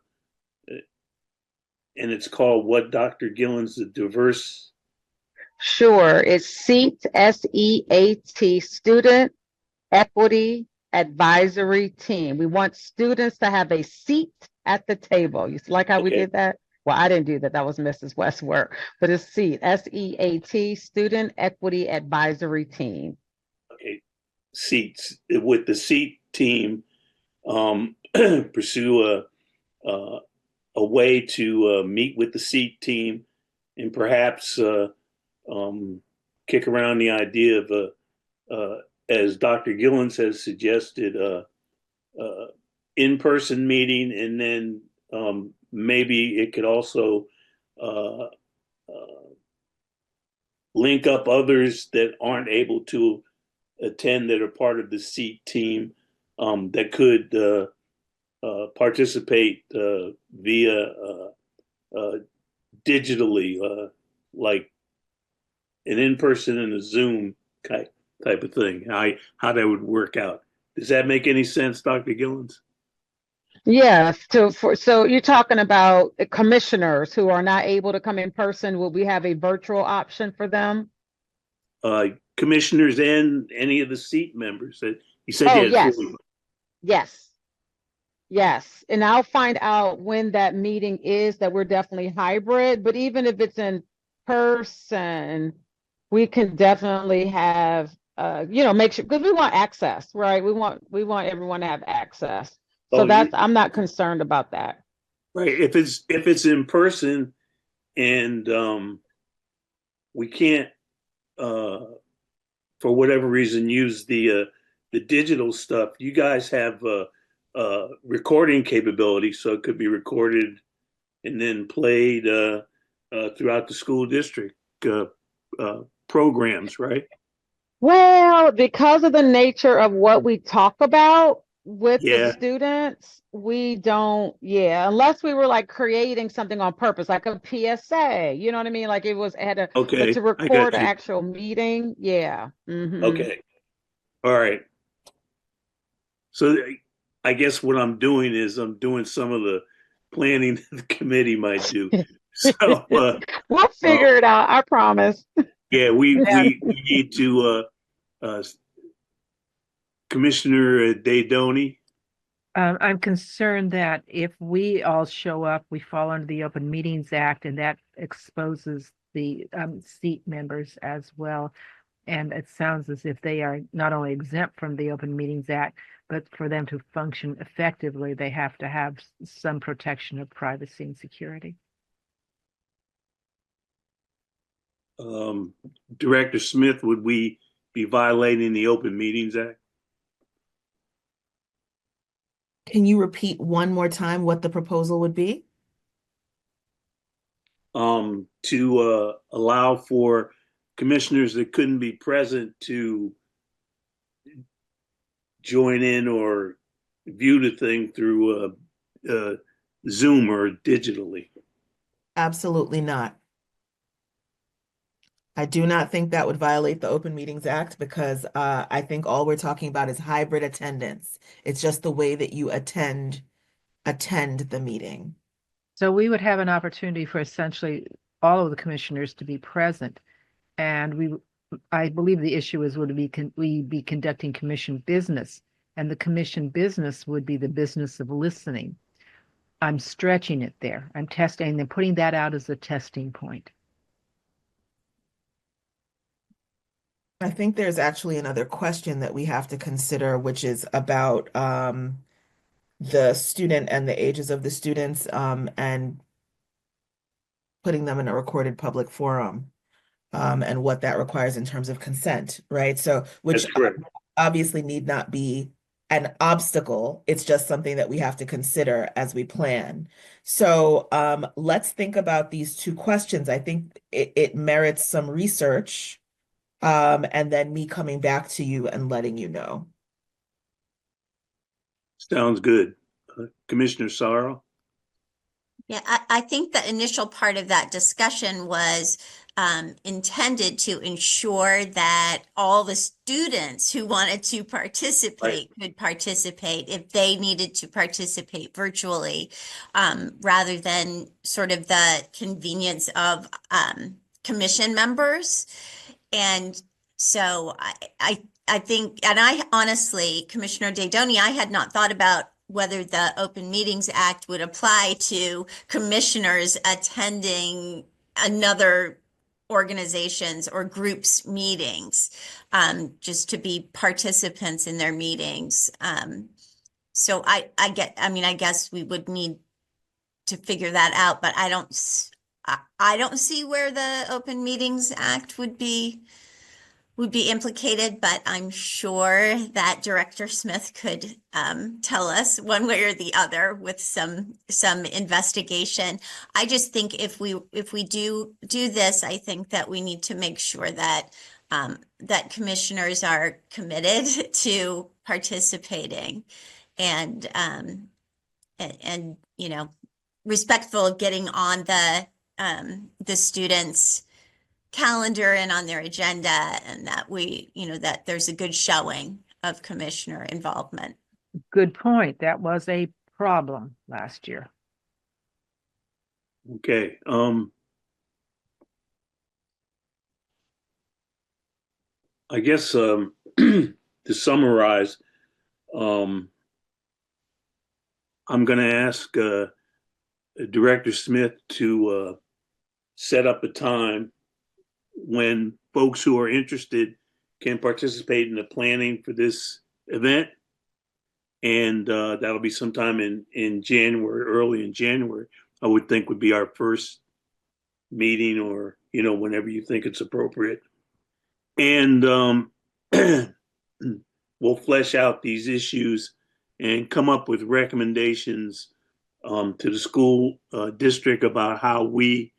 it's called what, Dr. Gillen's the diverse? Sure. It's SEAT, SEAT, Student Equity Advisory Team. We want students to have a seat at the table. You like how we did that? Well, I didn't do that. That was Mrs. West's work. But it's SEAT, SEAT, Student Equity Advisory Team. Okay, seats with the seat team, pursue a way to meet with the seat team, and perhaps kick around the idea of, as Dr. Gillens has suggested, in-person meeting, and then maybe it could also link up others that aren't able to attend that are part of the seat team, that could participate via digitally, like an in-person and a Zoom type of thing. How that would work out. Does that make any sense, Dr. Gillens? Yeah, so you're talking about commissioners who are not able to come in person. Will we have a virtual option for them? Commissioners and any of the seat members. That you said. Oh, yes. Yes. And I'll find out when that meeting is, that we're definitely hybrid, but even if it's in person, we can definitely have, make sure, because we want access, right? We want everyone to have access. So I'm not concerned about that. Right. If it's in person and we can't, for whatever reason, use the digital stuff, you guys have recording capability, so it could be recorded and then played throughout the school district programs, right? Well, because of the nature of what we talk about with the students, we don't, unless we were like creating something on purpose, like a PSA, you know what I mean? Like it had to record an actual meeting. Yeah. Mm-hmm. Okay. All right. So I guess what I'm doing is I'm doing some of the planning the committee might do. So, We'll figure it out, I promise. yeah, we need to, Commissioner Daydoni. I'm concerned that if we all show up, we fall under the Open Meetings Act, and that exposes the seat members as well. And it sounds as if they are not only exempt from the Open Meetings Act, but for them to function effectively, they have to have some protection of privacy and security. Director Smith, would we be violating the Open Meetings Act? Can you repeat one more time what the proposal would be? To allow for commissioners that couldn't be present to join in or view the thing through Zoom or digitally. Absolutely not. I do not think that would violate the Open Meetings Act because I think all we're talking about is hybrid attendance. It's just the way that you attend the meeting. So we would have an opportunity for essentially all of the commissioners to be present. And I believe the issue is, would we be conducting commission business? And the commission business would be the business of listening. I'm stretching it there. I'm testing and putting that out as a testing point. I think there's actually another question that we have to consider, which is about the student and the ages of the students and putting them in a recorded public forum and what that requires in terms of consent, right? So, which That's correct. obviously need not be an obstacle. It's just something that we have to consider as we plan. So let's think about these two questions. I think it merits some research and then me coming back to you and letting you know. Sounds good. Commissioner Sorrow? Yeah, I think the initial part of that discussion was intended to ensure that all the students who wanted to participate could participate if they needed to participate virtually, rather than sort of the convenience of commission members. And so I think, and I honestly, Commissioner Daydoni, I had not thought about whether the Open Meetings Act would apply to commissioners attending another organization's or group's meetings, just to be participants in their meetings. So I guess we would need to figure that out, but I don't see where the Open Meetings Act would be implicated, but I'm sure that Director Smith could tell us one way or the other with some investigation. I just think if we do this, I think that we need to make sure that that commissioners are committed to participating and you know, respectful of getting on the students' calendar and on their agenda, and that that there's a good showing of commissioner involvement. Good point. That was a problem last year. Okay. I guess to summarize, I'm going to ask Director Smith to set up a time when folks who are interested can participate in the planning for this event. And that'll be sometime in January, early in January, I would think would be our first meeting, or, whenever you think it's appropriate. And we'll flesh out these issues and come up with recommendations to the school district about how we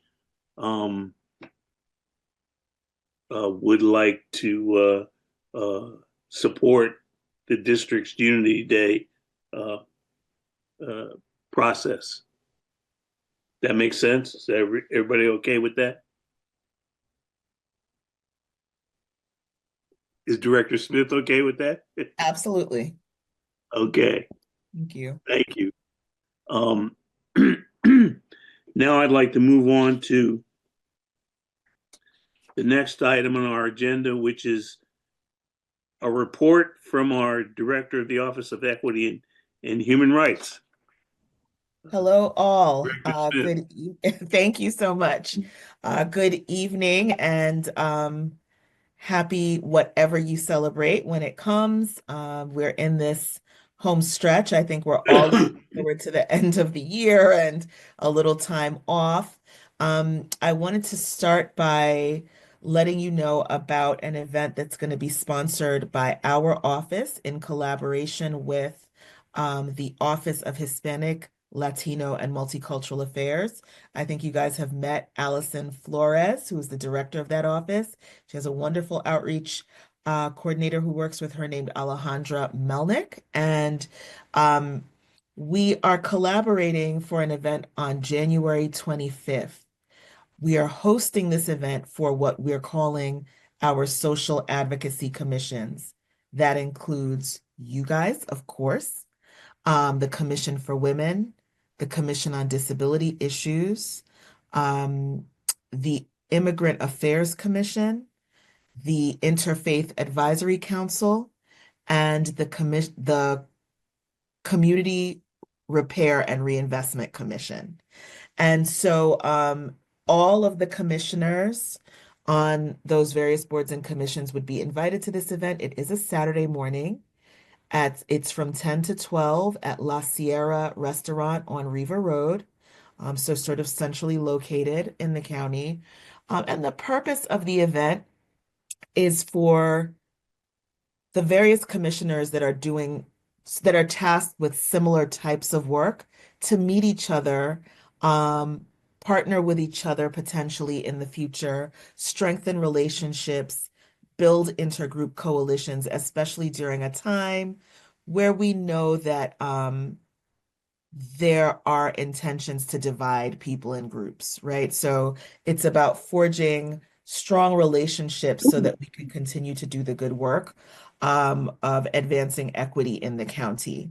would like to support the district's Unity Day process. That makes sense? Is everybody okay with that? Is Director Smith okay with that? Absolutely. Okay. Thank you. Thank you. Now I'd like to move on to the next item on our agenda, which is a report from our Director of the Office of Equity and Human Rights. Hello, all. Director Smith. Thank you so much. Good evening and happy whatever you celebrate when it comes. We're in this home stretch. I think we're all looking forward to the end of the year and a little time off. I wanted to start by letting you know about an event that's going to be sponsored by our office in collaboration with the Office of Hispanic, Latino, and Multicultural Affairs. I think you guys have met Allison Flores, who is the director of that office. She has a wonderful outreach coordinator who works with her named Alejandra Melnick. And we are collaborating for an event on January 25th. We are hosting this event for what we're calling our social advocacy commissions. That includes you guys, of course, the Commission for Women, the Commission on Disability Issues, the Immigrant Affairs Commission, the Interfaith Advisory Council, and the Community Repair and Reinvestment Commission. And so all of the commissioners on those various boards and commissions would be invited to this event. It is a Saturday morning. It's from 10 to 12 at La Sierra Restaurant on Riva Road, so sort of centrally located in the county. And the purpose of the event is for the various commissioners that are tasked with similar types of work to meet each other, partner with each other potentially in the future, strengthen relationships, build intergroup coalitions, especially during a time where we know that there are intentions to divide people in groups, right? So it's about forging strong relationships so that we can continue to do the good work of advancing equity in the county.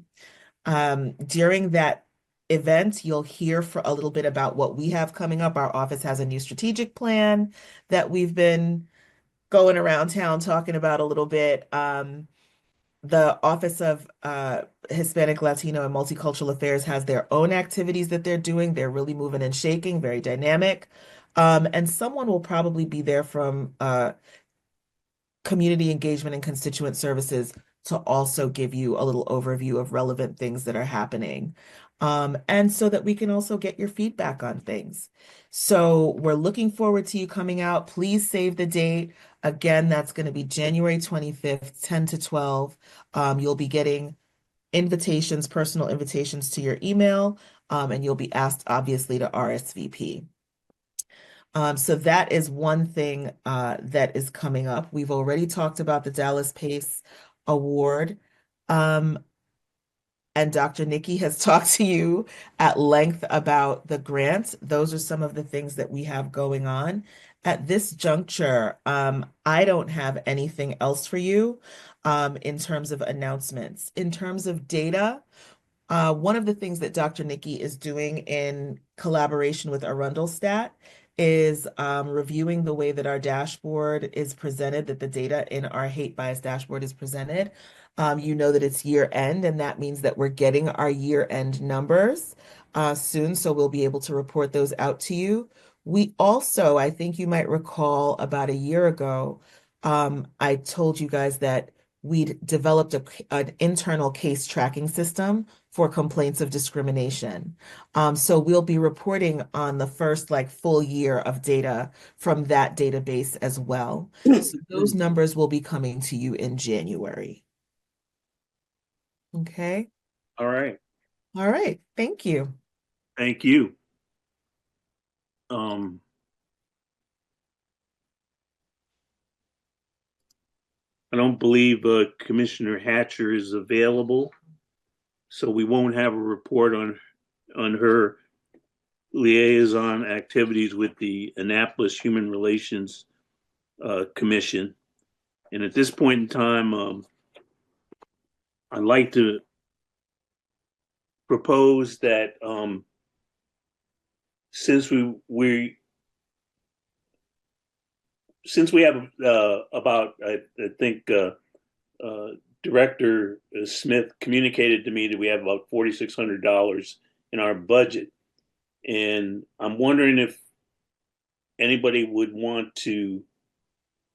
During that event, you'll hear for a little bit about what we have coming up. Our office has a new strategic plan that we've been going around town talking about a little bit. The Office of Hispanic, Latino, and Multicultural Affairs has their own activities that they're doing. They're really moving and shaking, very dynamic. And someone will probably be there from community engagement and constituent services to also give you a little overview of relevant things that are happening. And so that we can also get your feedback on things. So we're looking forward to you coming out. Please save the date. Again, that's going to be January 25th, 10 to 12. You'll be getting invitations, personal invitations to your email, and you'll be asked, obviously, to RSVP. So that is one thing that is coming up. We've already talked about the Dallas PACE Award. And Dr. Nikki has talked to you at length about the grant. Those are some of the things that we have going on. At this juncture, I don't have anything else for you in terms of announcements. In terms of data, one of the things that Dr. Nikki is doing in collaboration with Arundel is reviewing the way that our dashboard is presented, that the data in our hate bias dashboard is presented. You know that it's year end, and that means that we're getting our year end numbers soon, so we'll be able to report those out to you. We also, I think you might recall about a year ago, I told you guys that we'd developed an internal case tracking system for complaints of discrimination. So we'll be reporting on the first full year of data from that database as well. So those numbers will be coming to you in January. Okay. All right. All right. Thank you. Thank you. I don't believe Commissioner Hatcher is available, so we won't have a report on her liaison activities with the Annapolis Human Relations Commission. And at this point in time, I'd like to propose that since since we have about I think Director Smith communicated to me that we have about $4,600 in our budget, and I'm wondering if anybody would want to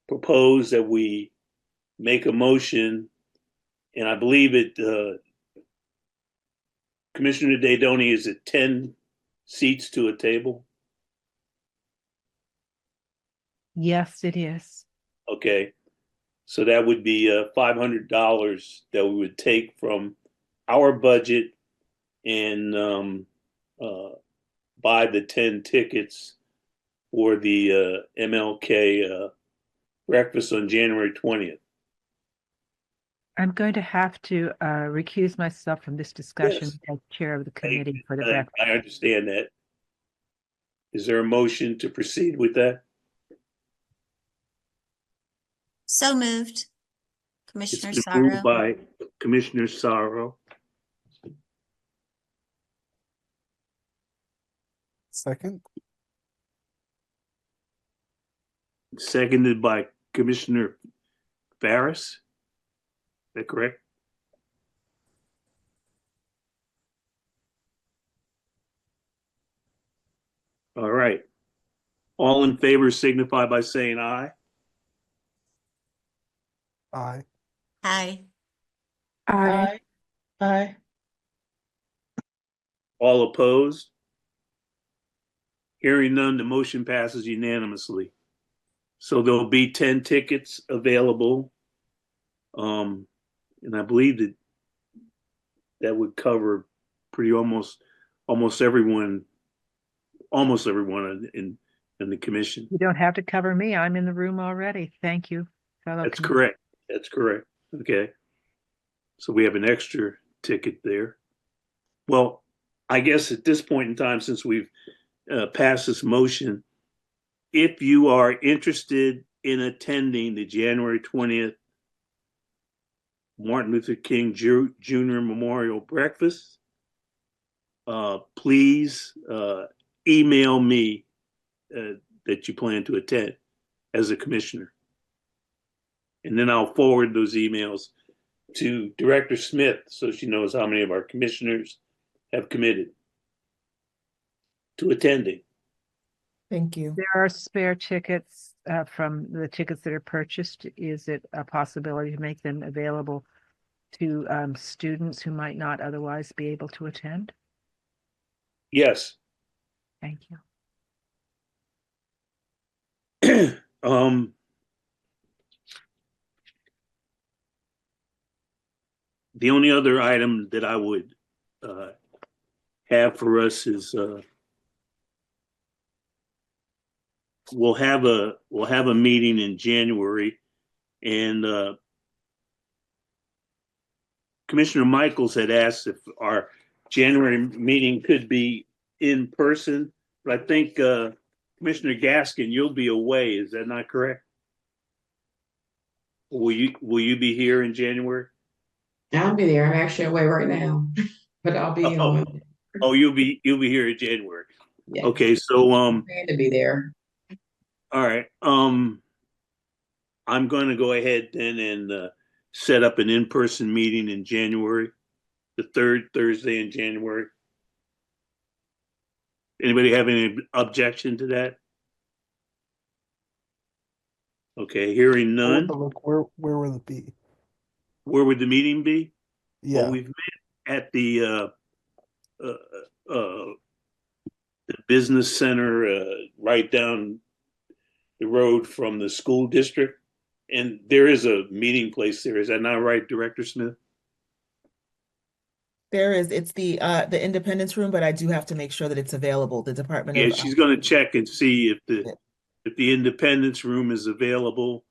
propose that we make a motion, and I believe Commissioner Daydoni, is it 10 seats to a table? Yes, it is. Okay. So that would be $500 that we would take from our budget and buy the 10 tickets for the MLK breakfast on January 20th. I'm going to have to recuse myself from this discussion Yes. as chair of the committee for the breakfast. I understand that. Is there a motion to proceed with that? So moved. It's Commissioner been moved Sorrow. by Commissioner Sorrow, Second. seconded by Commissioner Farris. Is that correct? All right. All in favor signify by saying aye. Aye. Aye. Aye. Aye. All opposed? Hearing none, the motion passes unanimously. So there'll be 10 tickets available. And I believe that would cover pretty almost everyone in the commission. You don't have to cover me. I'm in the room already. Thank you, fellow. That's correct. That's correct. Okay. So we have an extra ticket there. Well, I guess at this point in time, since we've passed this motion, if you are interested in attending the January 20th Martin Luther King Jr. Memorial Breakfast, please email me that you plan to attend as a commissioner. And then I'll forward those emails to Director Smith so she knows how many of our commissioners have committed to attending. Thank you. There are spare tickets from the tickets that are purchased. Is it a possibility to make them available to students who might not otherwise be able to attend? Yes. Thank you. The only other item that I would have for us is we'll have a meeting in January, and Commissioner Michaels had asked if our January meeting could be in person, but I think Commissioner Gaskin, you'll be away. Is that not correct? Will you be here in January? I'll be there. I'm actually away right now, but I'll be on. Oh, you'll be here in January. Yeah. Okay, so Plan to be there. all right. I'm going to go ahead then and set up an in-person meeting in January, the third Thursday in January. Anybody have any objection to that? Okay, hearing none. Where will it be? Where would the meeting be? Yeah. Well, we've met at the business center right down the road from the school district, and there is a meeting place there. Is that not right, Director Smith? There is, it's the Independence Room, but I do have to make sure that it's available. The Department Yeah, of she's going to check and see if the Independence Room is available,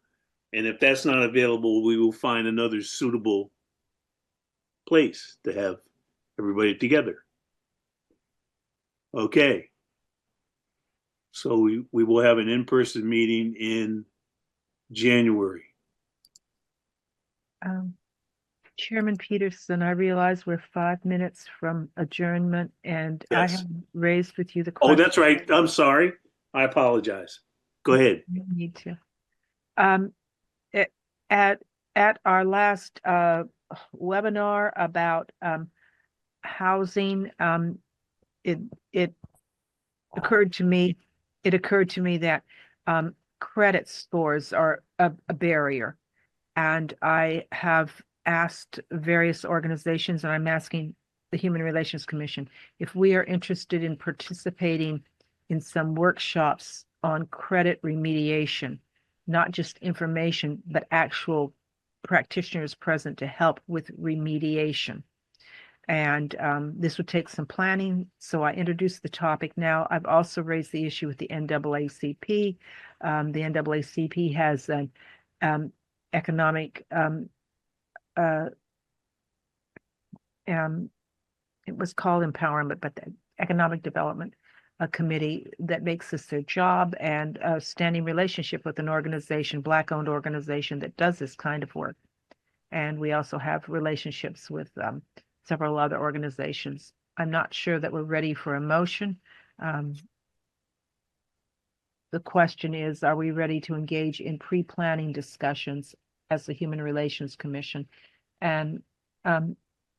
and if that's not available, we will find another suitable place to have everybody together. Okay. So we will have an in-person meeting in January. Chairman Peterson, I realize we're 5 minutes from adjournment, and I Yes. have raised with you the Oh, question. that's right. I'm sorry. I apologize. Go ahead. You need to. It- At our last webinar about housing, it it occurred to me that credit scores are a barrier. And I have asked various organizations, and I'm asking the Human Relations Commission, if we are interested in participating in some workshops on credit remediation, not just information, but actual practitioners present to help with remediation. And this would take some planning. So I introduced the topic now. I've also raised the issue with the NAACP. The NAACP has an economic it was called empowerment, but the economic development committee that makes this their job, and a standing relationship with an organization, Black-owned organization that does this kind of work. And we also have relationships with several other organizations. I'm not sure that we're ready for a motion. The question is, are we ready to engage in pre-planning discussions as the Human Relations Commission? And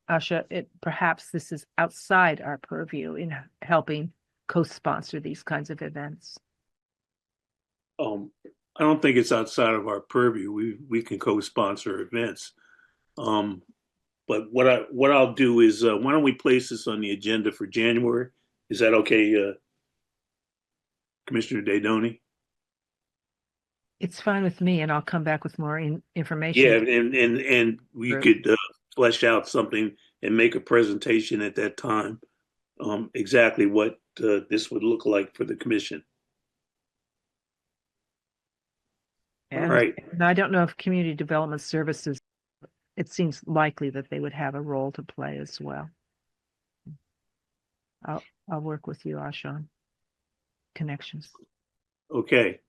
Asha, perhaps this is outside our purview in helping co-sponsor these kinds of events. I don't think it's outside of our purview. We can co-sponsor events. But what I'll do is, why don't we place this on the agenda for January? Is that okay, Commissioner Daydoni? It's fine with me, and I'll come back with more information. Yeah, and we could flesh out something and make a presentation at that time, exactly what this would look like for the commission. All right. And I don't know if Community Development Services, it seems likely that they would have a role to play as well. I'll work with you, Asha, on connections. Okay.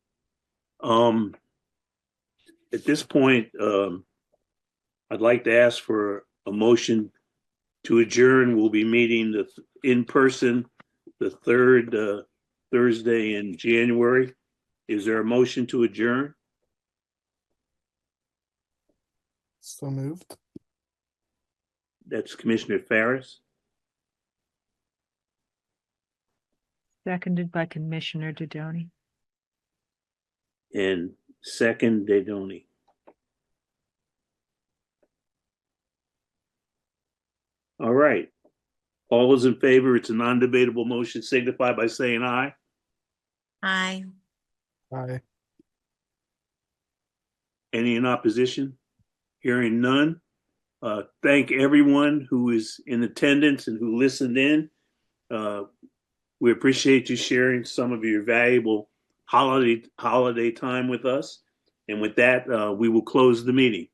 At this point, I'd like to ask for a motion to adjourn. We'll be meeting in person the third Thursday in January. Is there a motion to adjourn? So moved. That's Commissioner Farris. Seconded by Commissioner Dodoni. And second, Daydoni. All right. All those in favor, it's a non-debatable motion, signify by saying aye. Aye. Aye. Any in opposition? Hearing none. Thank everyone who is in attendance and who listened in. We appreciate you sharing some of your valuable holiday time with us. And with that, we will close the meeting.